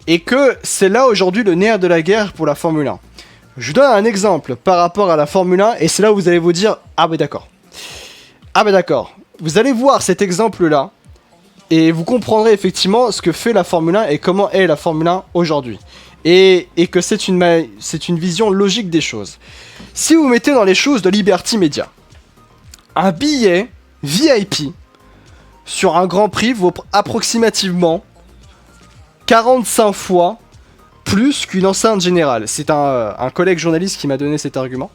Et que c'est là aujourd'hui le nerf de la guerre pour la Formule 1. Je vous donne un exemple par rapport à la Formule 1, et c'est là où vous allez vous dire « Ah ben d'accord ». Ah ben d'accord. Vous allez voir cet exemple-là, et vous comprendrez effectivement ce que fait la Formule 1 et comment est la Formule 1 aujourd'hui. Et que c'est une vision logique des choses. Si vous mettez dans les choses de Liberty Media, un billet VIP sur un Grand Prix vaut approximativement 45 fois plus qu'une enceinte générale. C'est un collègue journaliste qui m'a donné cet argument.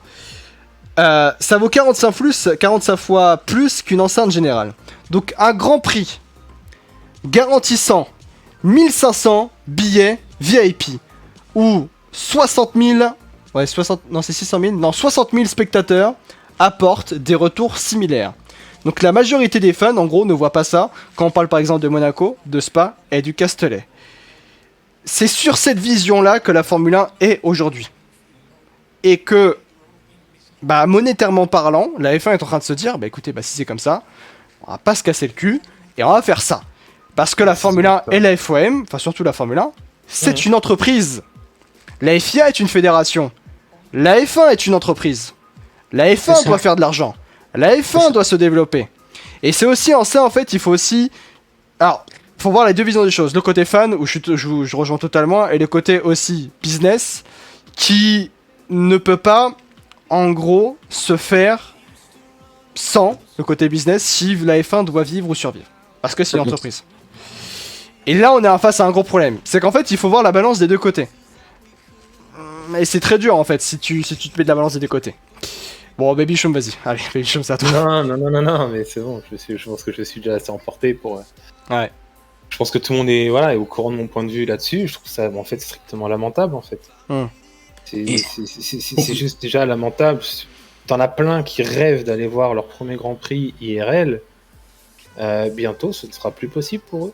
Ça vaut 45 fois plus qu'une enceinte générale. Donc un Grand Prix garantissant 1500 billets VIP ou 60 000 spectateurs apportent des retours similaires. Donc la majorité des fans en gros ne voient pas ça quand on parle par exemple de Monaco, de Spa et du Castellet. C'est sur cette vision là que la Formule 1 est aujourd'hui. Et que monétairement parlant, la F1 est en train de se dire écoutez, si c'est comme ça, on va pas se casser le cul et on va faire ça. Parce que la Formule 1 et la FOM, enfin surtout la Formule 1, c'est une entreprise. La FIA est une fédération. La F1 est une entreprise. La F1 doit faire de l'argent. La F1 doit se développer. Et c'est aussi en ça, en fait, il faut aussi... Alors, il faut voir les deux visions des choses. Le côté fan, où je rejoins totalement, et le côté aussi business, qui ne peut pas, en gros, se faire sans le côté business si la F1 doit vivre ou survivre. Parce que c'est une entreprise. Et là, on est face à un gros problème. C'est qu'en fait, il faut voir la balance des deux côtés. Et c'est très dur, en fait, si tu te mets de la balance des deux côtés. Bon, Baby Choum, vas-y. Allez, Baby Choum, c'est à toi. Non, mais c'est bon. Je pense que je suis déjà assez emporté pour... Ouais. Je pense que tout le monde est au courant de mon point de vue là-dessus. Je trouve ça, en fait, strictement lamentable, en fait. C'est juste déjà lamentable. T'en as plein qui rêvent d'aller voir leur premier Grand Prix IRL. Bientôt, ce ne sera plus possible pour eux.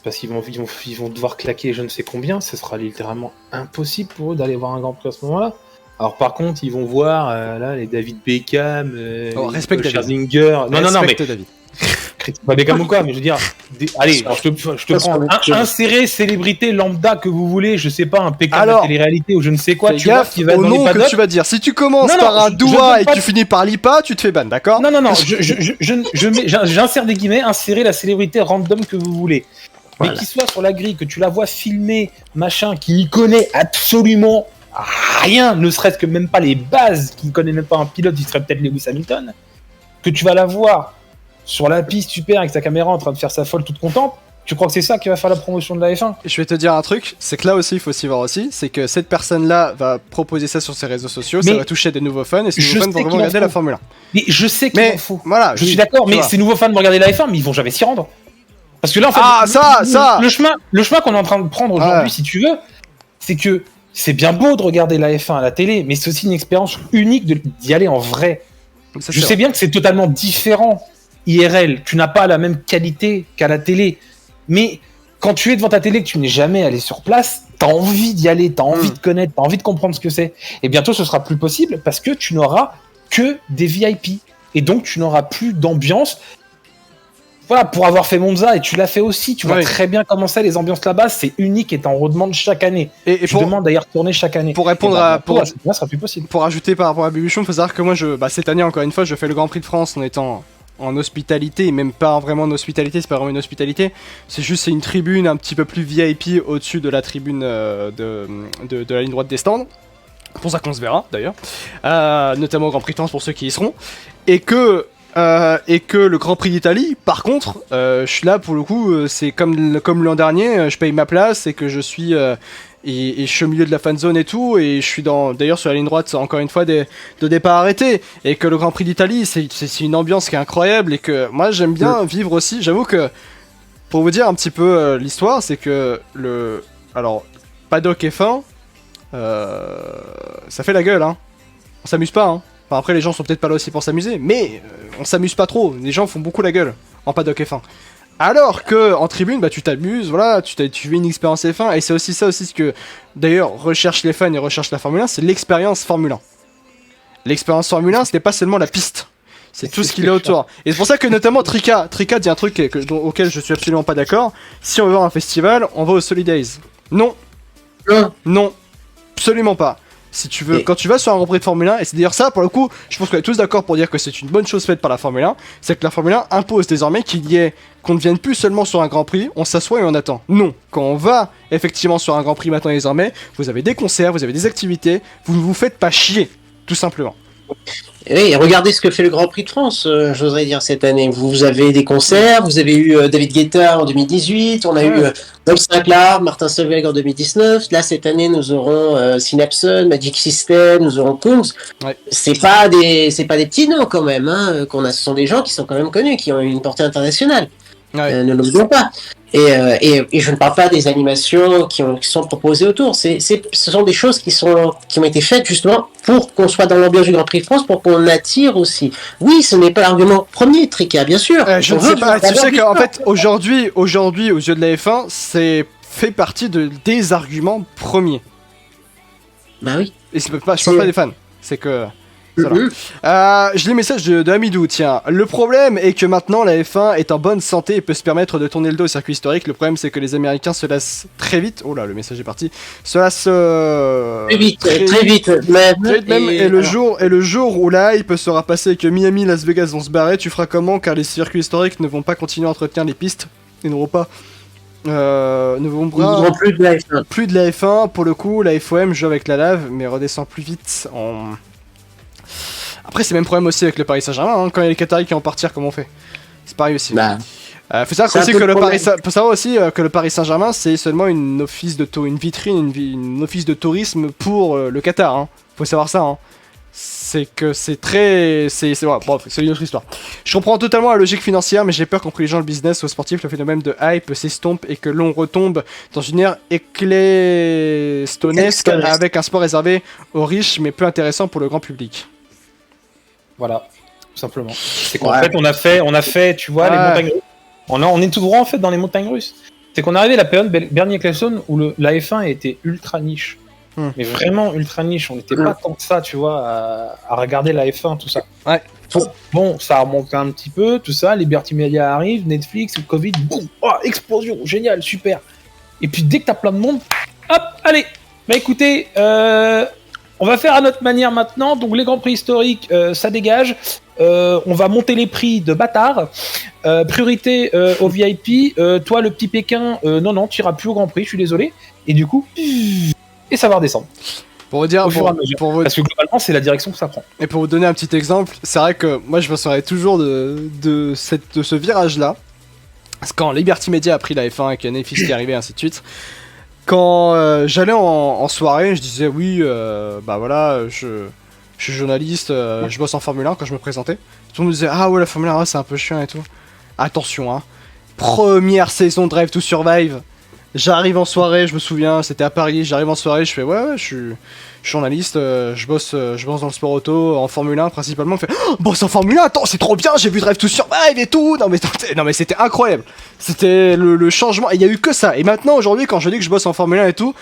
Parce qu'ils vont devoir claquer je ne sais combien. Ce sera littéralement impossible pour eux d'aller voir un Grand Prix à ce moment-là. Alors par contre, ils vont voir là les David Beckham, respecte Scherzinger. Non, mais David. Pas Beckham ou quoi, mais je veux dire, allez, je te prends insérer célébrité lambda que vous voulez, je sais pas, un PK de la télé-réalité ou je ne sais quoi, tu vois, qui va dans les paddocks. Que tu vas dire. Si tu commences par un doua et que tu finis par l'IPA, tu te fais ban, d'accord? Non, j'insère des guillemets, insérer la célébrité random que vous voulez. Mais qu'il soit sur la grille, que tu la vois filmer, machin, qui y connaît absolument rien, ne serait-ce que même pas les bases, qui ne connaît même pas un pilote, il serait peut-être Lewis Hamilton, que tu vas la voir sur la piste super avec sa caméra en train de faire sa folle toute contente, tu crois que c'est ça qui va faire la promotion de la F1? Je vais te dire un truc, c'est que là aussi, il faut s'y voir aussi, c'est que cette personne-là va proposer ça sur ses réseaux sociaux, ça va toucher des nouveaux fans, et ces nouveaux fans vont vraiment regarder la Formule 1. Mais je sais qu'il en faut. Voilà, je suis d'accord, mais ces nouveaux fans vont regarder la F1, mais ils vont jamais s'y rendre. Parce que là, en fait, le chemin qu'on est en train de prendre aujourd'hui, si tu veux, c'est que c'est bien beau de regarder la F1 à la télé, mais c'est aussi une expérience unique d'y aller en vrai. Je sais bien que c'est totalement différent. IRL, tu n'as pas la même qualité qu'à la télé, mais quand tu es devant ta télé, que tu n'es jamais allé sur place, t'as envie d'y aller, t'as envie de connaître, t'as envie de comprendre ce que c'est. Et bientôt, ce sera plus possible parce que tu n'auras que des VIP. Et donc, tu n'auras plus d'ambiance. Voilà, pour avoir fait Monza, et tu l'as fait aussi, tu vois très bien comment c'est, les ambiances là-bas, c'est unique et t'en redemandes chaque année. Et je demande d'ailleurs retourner chaque année. Pour répondre à... ça sera plus possible. Pour ajouter par rapport à Bibichon, il faut savoir que moi, cette année, encore une fois, je fais le Grand Prix de France en étant en hospitalité, même pas vraiment en hospitalité, c'est pas vraiment une hospitalité, c'est une tribune un petit peu plus VIP au-dessus de la tribune de la ligne droite des stands. Pour ça qu'on se verra, d'ailleurs. Notamment au Grand Prix de France pour ceux qui y seront. Et que... et que le Grand Prix d'Italie, par contre, je suis là pour le coup, c'est comme l'an dernier, je paye ma place et que je suis et je suis au milieu de la fan zone et tout, et je suis d'ailleurs sur la ligne droite encore une fois de départ arrêté, et que le Grand Prix d'Italie c'est une ambiance qui est incroyable et que moi j'aime bien vivre aussi. J'avoue que pour vous dire un petit peu l'histoire, c'est que alors paddock F1, ça fait la gueule, hein. On s'amuse pas, hein. Enfin, après, les gens sont peut-être pas là aussi pour s'amuser, mais on s'amuse pas trop. Les gens font beaucoup la gueule en paddock F1. Alors que en tribune, bah tu t'amuses, voilà, tu vis une expérience F1, et c'est aussi ça aussi ce que d'ailleurs recherchent les fans et recherchent la Formule 1, c'est l'expérience Formule 1. L'expérience Formule 1, ce n'est pas seulement la piste. C'est tout ce qu'il y a autour. Et c'est pour ça que notamment Trika dit un truc auquel je suis absolument pas d'accord. Si on veut voir un festival, on va au Solidays. Non. Non. Absolument pas. Si tu veux, quand tu vas sur un Grand Prix de Formule 1, et c'est d'ailleurs ça, pour le coup, je pense qu'on est tous d'accord pour dire que c'est une bonne chose faite par la Formule 1, c'est que la Formule 1 impose désormais qu'on ne vienne plus seulement sur un Grand Prix, on s'assoit et on attend. Non, quand on va effectivement sur un Grand Prix maintenant désormais, vous avez des concerts, vous avez des activités, vous ne vous faites pas chier, tout simplement. Oui, regardez ce que fait le Grand Prix de France, j'oserais dire, cette année. Vous avez des concerts, vous avez eu David Guetta en 2018, on a eu Dom Sinclair, Martin Solveig en 2019. Là, cette année, nous aurons Synapson, Magic System, nous aurons Kungs. Ouais. C'est pas des petits noms quand même, hein, qu'on a. Ce sont des gens qui sont quand même connus, qui ont une portée internationale. Ouais. Ne l'oublions pas. Et je ne parle pas des animations qui sont proposées autour. Ce sont des choses qui ont été faites justement pour qu'on soit dans l'ambiance du Grand Prix de France, pour qu'on attire aussi. Oui, ce n'est pas l'argument premier, Trika, bien sûr. Je ne sais pas. Tu sais qu'en fait, aujourd'hui, aux yeux de la F1, c'est fait partie des arguments premiers. Bah oui. Et je parle pas des fans. C'est que... je lis le message de Hamidou, tiens. Le problème est que maintenant la F1 est en bonne santé et peut se permettre de tourner le dos au circuit historique. Le problème c'est que les Américains se lassent très vite. Oh là, le message est parti. Se lassent très vite même. Et le jour où la hype sera passée et que Miami, Las Vegas vont se barrer, tu feras comment? Car les circuits historiques ne vont pas continuer à entretenir les pistes. Ils n'auront pas. Plus de la F1. Plus de la F1. Pour le coup, la FOM joue avec la lave, mais redescend plus vite en... Après, c'est le même problème aussi avec le Paris Saint-Germain, hein, quand il y a les Qataris qui vont partir, comment on fait? C'est pareil aussi. Faut savoir aussi que le Paris Saint-Germain, c'est seulement une office de une office de tourisme pour le Qatar. Hein. Faut savoir ça. Hein. C'est que c'est très... Voilà, bref, c'est une autre histoire. Je comprends totalement la logique financière, mais j'ai peur qu'en privilégiant le business aux sportifs, le phénomène de hype s'estompe et que l'on retombe dans une ère eccléstonesque avec un sport réservé aux riches, mais peu intéressant pour le grand public. Voilà, tout simplement. C'est qu'en fait, on a fait, tu vois, les montagnes russes. On est tout droit en fait dans les montagnes russes. C'est qu'on est arrivé à la période Bernie Ecclestone où la F1 était ultra niche. Mais vraiment ultra niche. On n'était pas tant que ça, tu vois, à regarder la F1, tout ça. Ouais. Bon, ça a remonté un petit peu, tout ça. Liberty Media arrive, Netflix, le Covid, boum, explosion, génial, super. Et puis dès que t'as plein de monde, hop, allez. Bah écoutez, on va faire à notre manière maintenant, donc les grands prix historiques, ça dégage. On va monter les prix de bâtard. Priorité au VIP. Toi, le petit Pékin, non, tu iras plus au grand prix, je suis désolé. Et du coup, et ça va redescendre. Pour vous dire, parce que globalement, c'est la direction que ça prend. Et pour vous donner un petit exemple, c'est vrai que moi, je me souviens toujours de ce virage-là. Parce que quand Liberty Media a pris la F1 et qu'il y a Netflix qui est arrivé, et ainsi de suite. Quand j'allais en soirée, je disais oui, bah voilà, je suis journaliste, je bosse en Formule 1 quand je me présentais. Tout le monde me disait ah ouais, la Formule 1 c'est un peu chiant et tout. Attention, hein, première saison de Drive to Survive, j'arrive en soirée, je me souviens, c'était à Paris, j'arrive en soirée, je fais ouais, je suis journaliste, je bosse dans le sport auto, en Formule 1 principalement. On fait oh, bosse en Formule 1, attends, c'est trop bien, j'ai vu Drive to Survive et tout. Non mais c'était incroyable. C'était le changement, il y a eu que ça. Et maintenant aujourd'hui quand je dis que je bosse en Formule 1 et tout,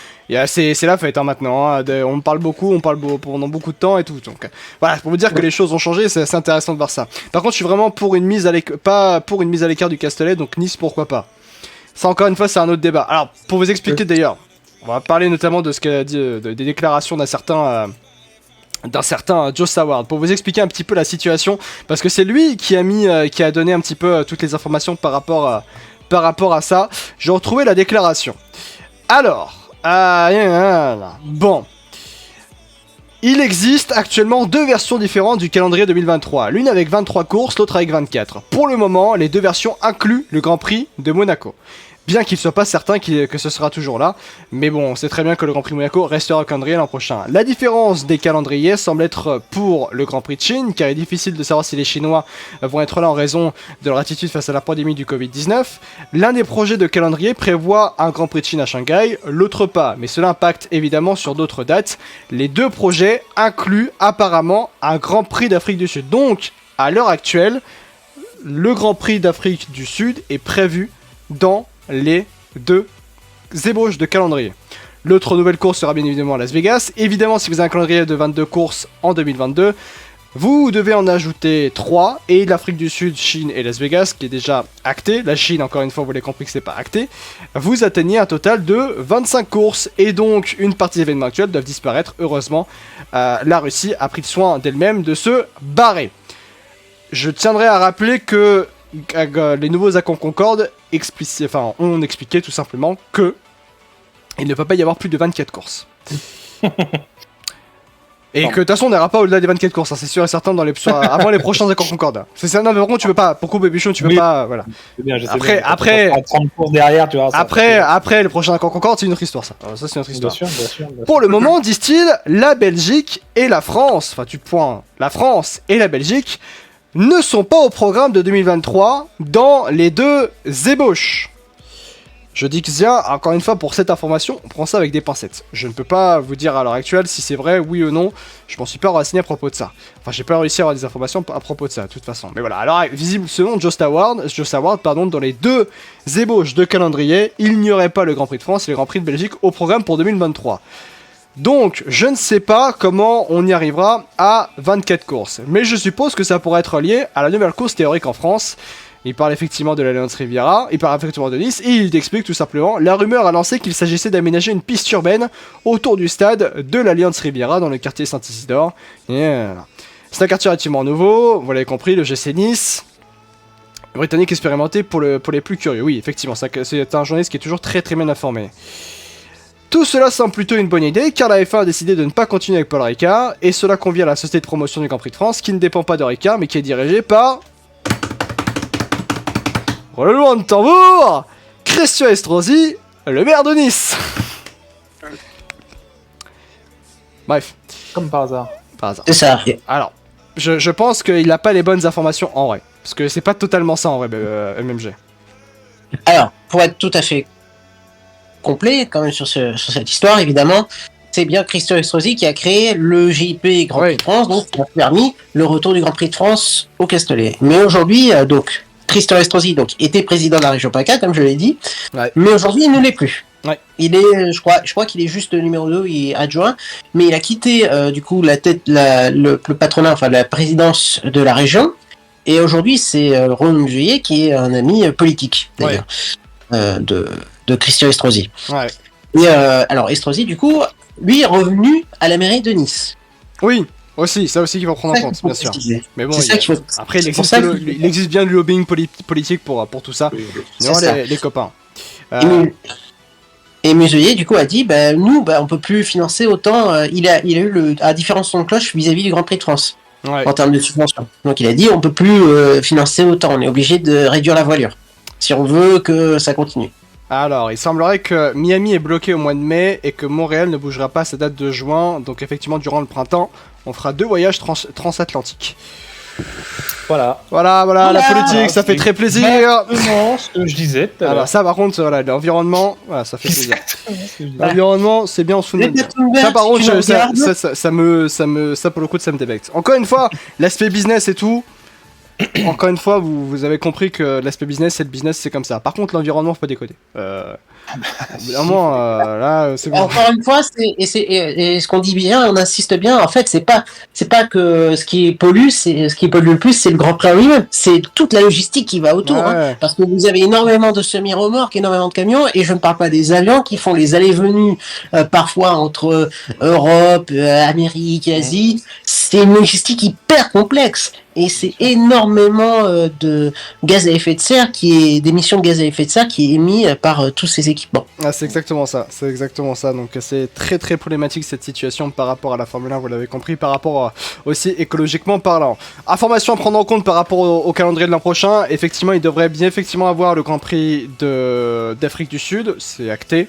c'est la fête hein, maintenant. Hein. On me parle beaucoup, pendant beaucoup de temps et tout. Donc voilà, pour vous dire que les choses ont changé, c'est assez intéressant de voir ça. Par contre, je suis vraiment pour une mise à l'écart du Castellet, donc Nice pourquoi pas. Ça encore une fois c'est un autre débat. Alors pour vous expliquer d'ailleurs, on va parler notamment de ce qu'elle a dit, des déclarations d'un certain Joe Saward, pour vous expliquer un petit peu la situation, parce que c'est lui qui a donné un petit peu toutes les informations par rapport à ça. J'ai retrouvé la déclaration. Alors, bon. Il existe actuellement 2 versions différentes du calendrier 2023, l'une avec 23 courses, l'autre avec 24. Pour le moment, les 2 versions incluent le Grand Prix de Monaco. Bien qu'il ne soit pas certain que ce sera toujours là, mais bon, on sait très bien que le Grand Prix de Monaco restera au calendrier l'an prochain. La différence des calendriers semble être pour le Grand Prix de Chine, car il est difficile de savoir si les Chinois vont être là en raison de leur attitude face à la pandémie du Covid-19. L'un des projets de calendrier prévoit un Grand Prix de Chine à Shanghai, l'autre pas, mais cela impacte évidemment sur d'autres dates. Les 2 projets incluent apparemment un Grand Prix d'Afrique du Sud. Donc, à l'heure actuelle, le Grand Prix d'Afrique du Sud est prévu dans les 2 ébauches de calendrier. L'autre nouvelle course sera bien évidemment à Las Vegas. Évidemment, si vous avez un calendrier de 22 courses en 2022, vous devez en ajouter 3, et l'Afrique du Sud, Chine et Las Vegas, qui est déjà acté. La Chine, encore une fois, vous l'avez compris que c'est pas acté. Vous atteignez un total de 25 courses, et donc une partie des événements actuels doivent disparaître. Heureusement, la Russie a pris soin d'elle-même de se barrer. Je tiendrai à rappeler que les nouveaux accords Concorde ont expliqué tout simplement que il ne peut pas y avoir plus de 24 courses. Et que de toute façon on n'ira pas au-delà des 24 courses, hein, c'est sûr et certain avant les prochains accords Concorde. C'est ça, non mais par contre tu peux pas, pour couper Bichon tu peux pas, voilà. Bien, après 30 courses derrière, tu vois. Après le prochain accord Concorde c'est une autre histoire ça. Alors, ça c'est une autre histoire. Bien sûr. Pour le moment, disent-ils, la Belgique et la France, la France et la Belgique ne sont pas au programme de 2023 dans les 2 ébauches. Je dis que encore une fois, pour cette information, on prend ça avec des pincettes. Je ne peux pas vous dire à l'heure actuelle si c'est vrai, oui ou non. Je m'en suis pas renseigné à propos de ça. Enfin, j'ai pas réussi à avoir des informations à propos de ça, de toute façon. Mais voilà, alors, visible selon Joe Saward, dans les 2 ébauches de calendrier, il n'y aurait pas le Grand Prix de France et le Grand Prix de Belgique au programme pour 2023. Donc, je ne sais pas comment on y arrivera à 24 courses. Mais je suppose que ça pourrait être lié à la nouvelle course théorique en France. Il parle effectivement de l'Alliance Riviera, il parle effectivement de Nice, et il explique tout simplement, la rumeur a lancé qu'il s'agissait d'aménager une piste urbaine autour du stade de l'Alliance Riviera dans le quartier Saint-Isidore. Voilà. C'est un quartier relativement nouveau, vous l'avez compris, le GC Nice. Britannique expérimenté pour les plus curieux. Oui, effectivement, c'est un journaliste qui est toujours très très bien informé. Tout cela semble plutôt une bonne idée, car la F1 a décidé de ne pas continuer avec Paul Ricard, et cela convient à la société de promotion du Grand Prix de France, qui ne dépend pas de Ricard, mais qui est dirigée par... Roulement de tambour, Christian Estrosi, le maire de Nice. Bref. Comme par hasard. C'est ça. Alors, je pense qu'il n'a pas les bonnes informations en vrai, parce que c'est pas totalement ça en vrai, MMG. Alors, pour être tout à fait complet quand même sur cette histoire, évidemment, c'est bien Christian Estrosi qui a créé le GIP Grand Prix de France, donc qui a permis le retour du Grand Prix de France au Castellet. Mais aujourd'hui, donc Christian Estrosi était président de la région PACA, comme je l'ai dit, mais aujourd'hui il ne l'est plus. Ouais. Il est, je crois qu'il est juste numéro 2, il est adjoint, mais il a quitté du coup le patronat, enfin la présidence de la région, et aujourd'hui c'est Ron Muselier qui est un ami politique d'ailleurs de Christian Estrosi. Ouais. Et alors Estrosi du coup, lui est revenu à la mairie de Nice. Oui. Aussi, ça aussi qu'il faut prendre en compte, bien sûr. Mais bon, après, il existe bien du lobbying politique pour tout ça. Non, les copains. Et Muselier, du coup, a dit, nous, on peut plus financer autant. Il a eu à différents sons de cloche vis-à-vis du Grand Prix de France en termes de subvention. Donc il a dit, on peut plus financer autant. On est obligé de réduire la voilure si on veut que ça continue. Alors, il semblerait que Miami est bloqué au mois de mai et que Montréal ne bougera pas à sa date de juin. Donc effectivement, durant le printemps, on fera 2 voyages transatlantiques. Voilà, la politique, ça fait très plaisir. Exactement ce que je disais tout à l'heure. Alors ça, par contre, l'environnement, ça fait plaisir. L'environnement, c'est bien en dessous de ça, par contre, ça pour le coup, ça me débecte. Encore une fois, l'aspect business et tout. Encore une fois, vous avez compris que l'aspect business, c'est le business, c'est comme ça. Par contre, l'environnement, faut pas décoder. Vraiment, là, c'est bon. Encore une fois, et ce qu'on dit bien, on insiste bien. En fait, c'est pas que ce qui pollue le plus, c'est le Grand Prix lui-même. C'est toute la logistique qui va autour. Hein, parce que vous avez énormément de semi-remorques, énormément de camions, et je ne parle pas des avions qui font les allées-venues parfois entre Europe, Amérique, Asie. C'est une logistique hyper complexe. Et c'est énormément de gaz à effet de serre d'émissions de gaz à effet de serre qui est émis par tous ces équipements. Ah, c'est exactement ça, donc c'est très très problématique cette situation par rapport à la Formule 1, vous l'avez compris, par rapport aussi écologiquement parlant. Information à prendre en compte par rapport au calendrier de l'an prochain, effectivement il devrait bien effectivement avoir le Grand Prix d'Afrique du Sud, c'est acté,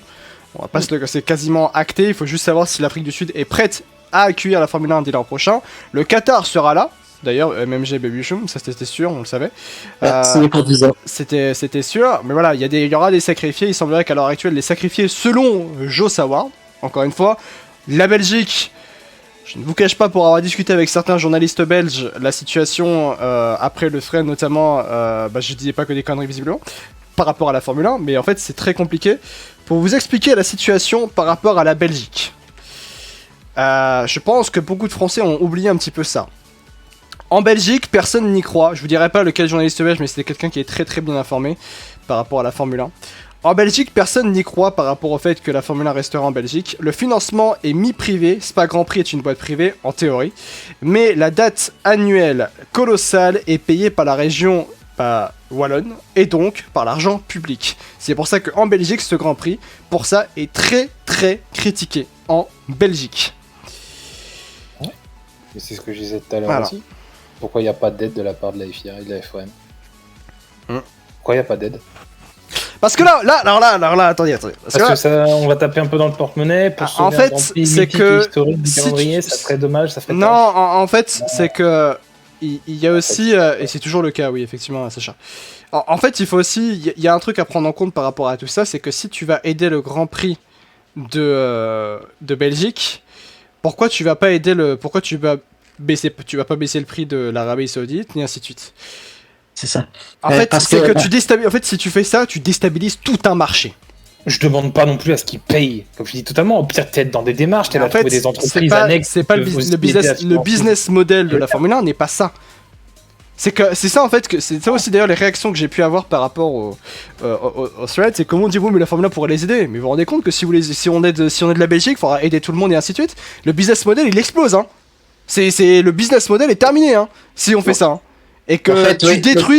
on va pas c'est quasiment acté, il faut juste savoir si l'Afrique du Sud est prête à accueillir la Formule 1 dès l'an prochain. Le Qatar sera là. D'ailleurs, MMG Baby Shoom, ça c'était sûr, on le savait. C'était sûr, mais voilà, il y aura des sacrifiés. Il semblerait qu'à l'heure actuelle, les sacrifiés, selon Joe Saward, encore une fois, la Belgique, je ne vous cache pas pour avoir discuté avec certains journalistes belges, la situation après le frein notamment, je disais pas que des conneries visiblement, par rapport à la Formule 1, mais en fait c'est très compliqué. Pour vous expliquer la situation par rapport à la Belgique, je pense que beaucoup de Français ont oublié un petit peu ça. En Belgique, personne n'y croit. Je vous dirai pas lequel journaliste belge, mais c'était quelqu'un qui est très très bien informé par rapport à la Formule 1. En Belgique, personne n'y croit par rapport au fait que la Formule 1 restera en Belgique. Le financement est mi-privé. Spa Grand Prix est une boîte privée, en théorie. Mais la date annuelle colossale est payée par la région wallonne et donc par l'argent public. C'est pour ça qu'en Belgique, ce Grand Prix, pour ça, est très très critiqué en Belgique. Et c'est ce que je disais tout à l'heure aussi. Pourquoi il n'y a pas d'aide de la part de la FIA et de la FOM Pourquoi il n'y a pas d'aide? Parce que là, attendez. Parce que ça, on va taper un peu dans le porte-monnaie pour en fait, c'est que historique du calendrier, ça serait dommage, ça ferait. Non, en fait, c'est que il y a aussi, et c'est toujours le cas, oui, effectivement, Sacha. En fait, il faut aussi, il y a un truc à prendre en compte par rapport à tout ça, c'est que si tu vas aider le Grand Prix de Belgique, pourquoi tu vas pas aider pourquoi tu vas pas baisser le prix de l'Arabie Saoudite, ni ainsi de suite. C'est ça. En fait, c'est que tu déstabilises. En fait, si tu fais ça, tu déstabilises tout un marché. Je demande pas non plus à ce qu'ils payent, comme je dis totalement. Au pire, t'es dans des démarches, t'es là trouver des entreprises annexes. C'est pas le business model de la Formule 1 n'est pas ça. C'est ça en fait, que c'est ça aussi d'ailleurs les réactions que j'ai pu avoir par rapport au thread, c'est comment on dit mais la Formule 1 pourrait les aider. Mais vous vous rendez compte que si on est de la Belgique, il faudra aider tout le monde et ainsi de suite. Le business model il explose, hein. Le business model est terminé, hein, si on fait ça. Hein. Et que en fait,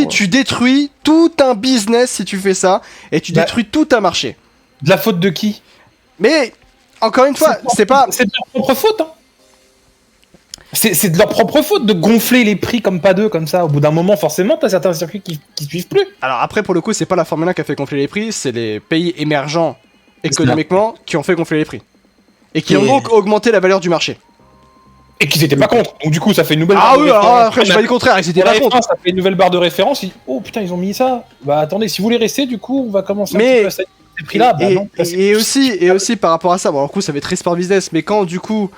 tu détruis tout un business si tu fais ça, et tu détruis tout un marché. De la faute de qui? Mais encore une fois, c'est de leur propre faute. Hein. C'est de leur propre faute de gonfler les prix comme pas deux, comme ça. Au bout d'un moment, forcément, t'as certains circuits qui suivent plus. Alors après, pour le coup, c'est pas la Formule 1 qui a fait gonfler les prix, c'est les pays émergents économiquement qui ont fait gonfler les prix. Et qui ont donc augmenté la valeur du marché. Et qu'ils étaient pas contre. Donc du coup, ça fait une nouvelle barre de référence. Après, je pas dit le contraire, ils étaient pas contre. Ça fait une nouvelle barre de référence. Oh putain, ils ont mis ça. Bah attendez, si vous voulez rester, du coup, on va commencer à ces prix-là. Et aussi par rapport à ça, bon, du coup, ça fait très sport business, mais quand du coup,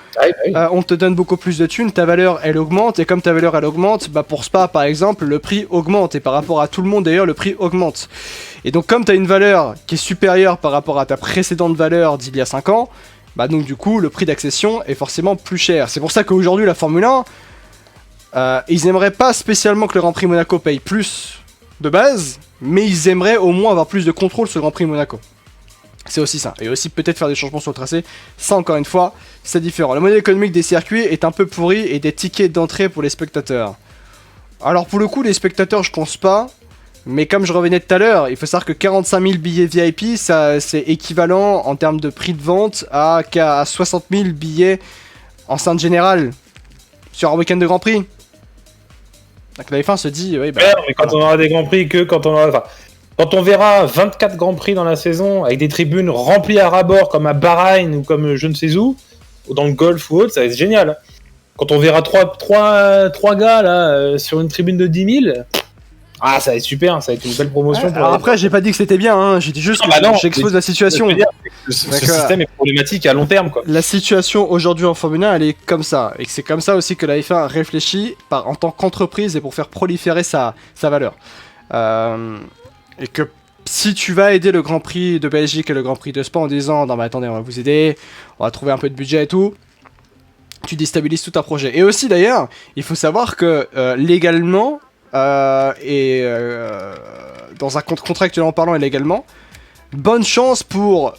on te donne beaucoup plus de thunes, ta valeur elle augmente, et comme ta valeur elle augmente, bah pour Spa par exemple, le prix augmente, et par rapport à tout le monde d'ailleurs, le prix augmente. Et donc, comme t'as une valeur qui est supérieure par rapport à ta précédente valeur d'il y a 5 ans, bah donc du coup le prix d'accession est forcément plus cher. C'est pour ça qu'aujourd'hui la Formule 1, ils aimeraient pas spécialement que le Grand Prix Monaco paye plus de base, mais ils aimeraient au moins avoir plus de contrôle sur le Grand Prix Monaco. C'est aussi ça. Et aussi peut-être faire des changements sur le tracé. Ça encore une fois, c'est différent. Le modèle économique des circuits est un peu pourri et des tickets d'entrée pour les spectateurs. Alors pour le coup les spectateurs je pense pas. Mais comme je revenais tout à l'heure, il faut savoir que 45 000 billets VIP, ça, c'est équivalent en termes de prix de vente à 60 000 billets en enceinte générale sur un week-end de Grand Prix. Donc la F1 se dit, oui, bah... mais quand on aura des Grands Prix, quand on verra 24 Grands Prix dans la saison, avec des tribunes remplies à ras-bord, comme à Bahreïn ou comme je ne sais où, ou dans le golf ou autre, ça va être génial. Quand on verra trois gars là, sur une tribune de 10 000... Ah, ça va être super, ça va être une belle promotion. Alors après, j'ai pas dit que c'était bien, hein. J'ai dit juste que j'expose la situation. Ce système est problématique à long terme, quoi. La situation aujourd'hui en Formule 1, elle est comme ça. Et c'est comme ça aussi que la F1 réfléchit en tant qu'entreprise et pour faire proliférer sa valeur. Et que si tu vas aider le Grand Prix de Belgique et le Grand Prix de Spa en disant non mais attendez, on va vous aider, on va trouver un peu de budget et tout, tu déstabilises tout un projet. Et aussi d'ailleurs, il faut savoir que légalement, dans un contractuellement parlant et légalement, bonne chance pour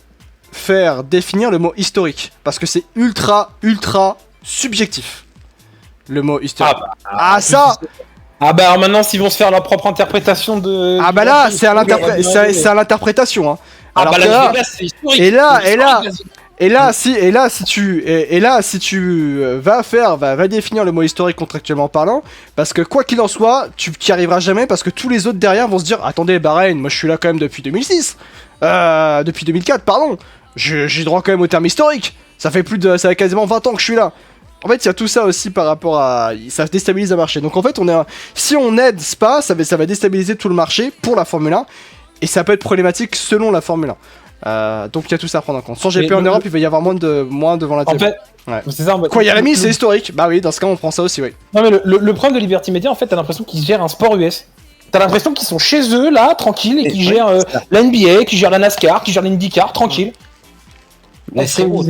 faire définir le mot historique, parce que c'est ultra subjectif le mot historique. Maintenant s'ils vont se faire leur propre interprétation de... Ah bah là c'est à l'interprétation hein. Alors bah que Las Vegas, c'est historique. Et là, si tu va définir le mot historique contractuellement parlant, parce que quoi qu'il en soit, tu n'y arriveras jamais parce que tous les autres derrière vont se dire, attendez, Bahreïn, moi je suis là quand même depuis 2006, depuis 2004, pardon, j'ai droit quand même au terme historique. Ça fait quasiment 20 ans que je suis là. En fait, il y a tout ça aussi par rapport à, ça déstabilise le marché. Donc en fait, si on aide Spa, ça va déstabiliser tout le marché pour la Formule 1 et ça peut être problématique selon la Formule 1. Donc il y a tout ça à prendre en compte. Sans GP en Europe, il va y avoir moins devant la télé. En fait, ouais. C'est ça. Quoi, il y a la mise, c'est historique. Bah oui, dans ce cas, on prend ça aussi, oui. Non mais le problème de Liberty Media, en fait, t'as l'impression qu'ils gèrent un sport US. T'as l'impression qu'ils sont chez eux, là, tranquilles, et qu'ils gèrent la NBA, qu'ils gèrent la NASCAR, qu'ils gèrent l'IndyCar, tranquille. C'est vous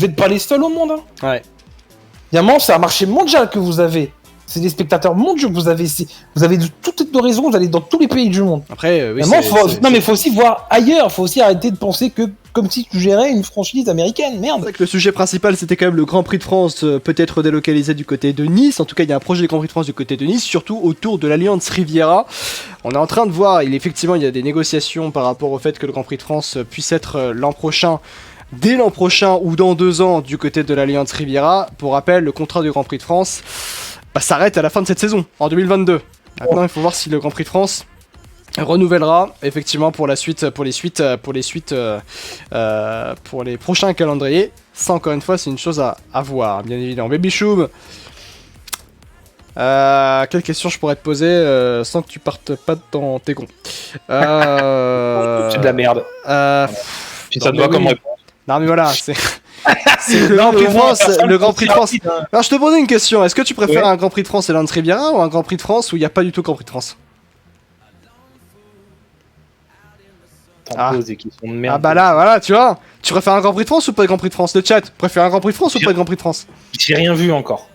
êtes pas les seuls au monde. Hein. Ouais. Il y a un moment, c'est un marché mondial que vous avez. C'est des spectateurs mondiaux que vous avez. Vous avez de toutes les raisons, vous allez dans tous les pays du monde. Après, oui. Non, mais faut aussi voir ailleurs. Faut aussi arrêter de penser que comme si tu gérais une franchise américaine. Merde. C'est vrai que le sujet principal, c'était quand même le Grand Prix de France, peut-être délocalisé du côté de Nice. En tout cas, il y a un projet de Grand Prix de France du côté de Nice, surtout autour de l'Alliance Riviera. On est en train de voir, effectivement, il y a des négociations par rapport au fait que le Grand Prix de France puisse être l'an prochain. Dès l'an prochain ou dans 2 ans du côté de l'Alliance Riviera. Pour rappel, le contrat du Grand Prix de France s'arrête à la fin de cette saison, en 2022. Maintenant, il faut voir si le Grand Prix de France renouvellera effectivement pour les prochains calendriers. Ça, encore une fois, c'est une chose à voir, bien évidemment. Baby Choum, quelle question je pourrais te poser sans que tu partes pas dans tes gonds C'est de la merde. Si ça te va comme réponse. Non mais voilà, c'est le Grand Prix de France. Le Grand Prix de France. Alors je te posais une question. Est-ce que tu préfères un Grand Prix de France et l'Alliance Riviera ou un Grand Prix de France où il n'y a pas du tout Grand Prix de France? Ah bah là, voilà, tu vois. Tu préfères un Grand Prix de France ou pas de Grand Prix de France? Le chat, préfère un Grand Prix de France ou pas de Grand Prix de France? J'ai rien vu encore.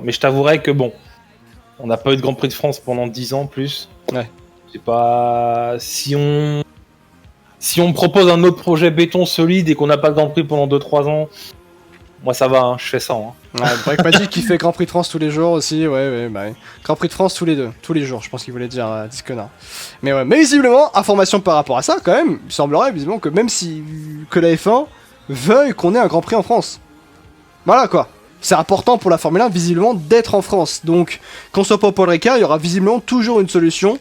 Mais je t'avouerai que bon, on n'a pas eu de Grand Prix de France pendant 10 ans plus. Ouais. C'est pas... Si on me propose un autre projet béton solide et qu'on n'a pas de Grand Prix pendant 2-3 ans, moi ça va, hein, je fais ça. Hein. Ouais, Break Magic qui fait Grand Prix de France tous les jours aussi, ouais. Grand Prix de France tous les jours, je pense qu'il voulait dire Disconnard. Mais ouais, mais visiblement, information par rapport à ça quand même, il semblerait visiblement que même si que la F1 veuille qu'on ait un Grand Prix en France. Voilà quoi. C'est important pour la Formule 1 visiblement d'être en France. Donc, qu'on soit pas Paul Ricard, il y aura visiblement toujours une solution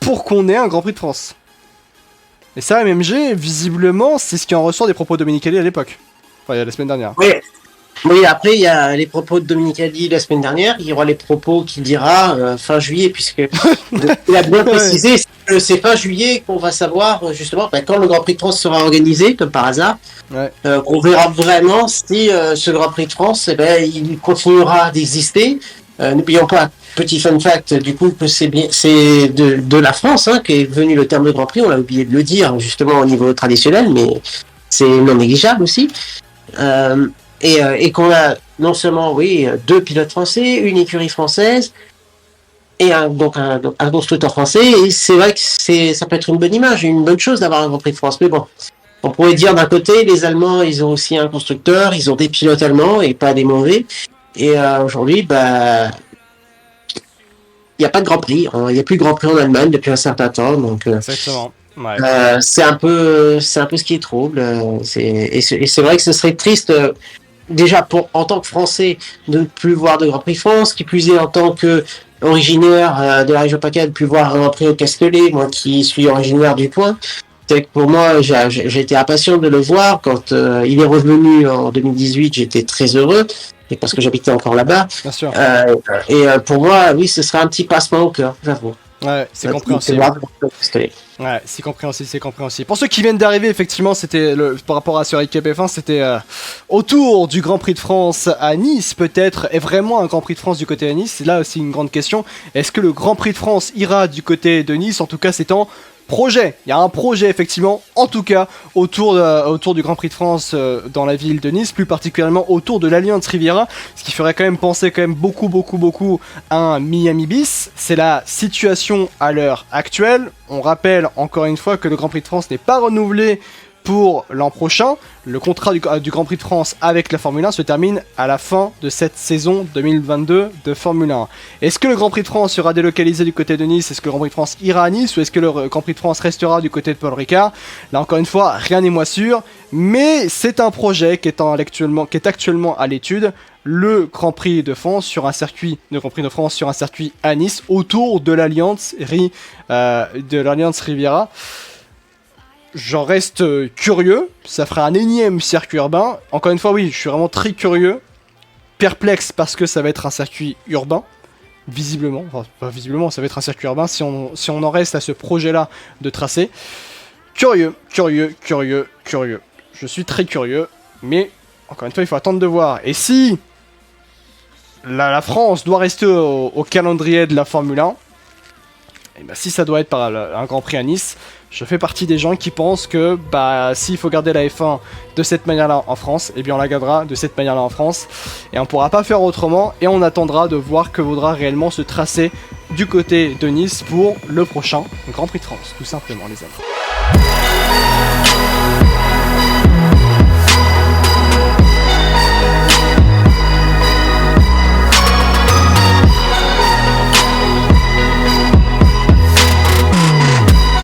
pour qu'on ait un Grand Prix de France. Et ça, MMG, visiblement, c'est ce qui en ressort des propos de Dominicali à l'époque. Enfin, il y a la semaine dernière. Oui, après, il y a les propos de Dominicali la semaine dernière. Il y aura les propos qu'il dira fin juillet, puisque il a bien précisé que c'est fin juillet qu'on va savoir, justement, quand le Grand Prix de France sera organisé, comme par hasard. On verra vraiment si ce Grand Prix de France, il continuera d'exister. N'oublions pas, petit fun fact, du coup, que c'est de la France qu'est venu le terme de Grand Prix. On a oublié de le dire, justement, au niveau traditionnel, mais c'est non négligeable aussi. Et qu'on a non seulement, 2 pilotes français, une écurie française, et un constructeur français. Et c'est vrai que ça peut être une bonne image, une bonne chose d'avoir un Grand Prix de France. Mais bon, on pourrait dire d'un côté, les Allemands, ils ont aussi un constructeur, ils ont des pilotes allemands et pas des mauvais. Et aujourd'hui, il n'y a pas de Grand Prix. Il n'y a plus de Grand Prix en Allemagne depuis un certain temps. Donc, exactement. Ouais. C'est un peu ce qui est trouble. Et c'est vrai que ce serait triste, déjà en tant que Français, de ne plus voir de Grand Prix de France, qui plus est en tant que originaire de la région PACA, de ne plus voir un Grand Prix au Castellet, moi qui suis originaire du Point. C'est que pour moi, j'ai été impatient de le voir. Quand il est revenu en 2018, j'étais très heureux. Et parce que j'habitais encore là-bas. Bien sûr. Pour moi, oui, ce serait un petit passement au cœur, j'avoue. Ouais, c'est compréhensible. Ouais, c'est compréhensible. Pour ceux qui viennent d'arriver, effectivement, c'était par rapport à ce recap F1, c'était autour du Grand Prix de France à Nice, peut-être, est vraiment un Grand Prix de France du côté de Nice. C'est là aussi une grande question. Est-ce que le Grand Prix de France ira du côté de Nice? En tout cas, c'est en projet. Il y a un projet, effectivement, en tout cas, autour du Grand Prix de France dans la ville de Nice, plus particulièrement autour de l'Alliance Riviera, ce qui ferait quand même penser beaucoup à un Miami bis. C'est la situation à l'heure actuelle. On rappelle encore une fois que le Grand Prix de France n'est pas renouvelé pour l'an prochain, le contrat du Grand Prix de France avec la Formule 1 se termine à la fin de cette saison 2022 de Formule 1. Est-ce que le Grand Prix de France sera délocalisé du côté de Nice? Est-ce que le Grand Prix de France ira à Nice? Ou est-ce que le Grand Prix de France restera du côté de Paul Ricard? Là encore une fois, rien n'est moins sûr, mais c'est un projet qui est actuellement à l'étude. Le Grand Prix de France sur un circuit, à Nice, autour de l'Alliance Riviera. J'en reste curieux, ça fera un énième circuit urbain. Encore une fois, oui, je suis vraiment très curieux, perplexe parce que ça va être un circuit urbain, visiblement, enfin pas visiblement, ça va être un circuit urbain si on en reste à ce projet-là de tracé. Curieux. Je suis très curieux, mais encore une fois, il faut attendre de voir. Et si la France doit rester au calendrier de la Formule 1, et ben si ça doit être par un Grand Prix à Nice, je fais partie des gens qui pensent que s'il faut garder la F1 de cette manière-là en France, eh bien on la gardera de cette manière-là en France, et on pourra pas faire autrement, et on attendra de voir que vaudra réellement se tracer du côté de Nice pour le prochain Grand Prix de France, tout simplement les amis.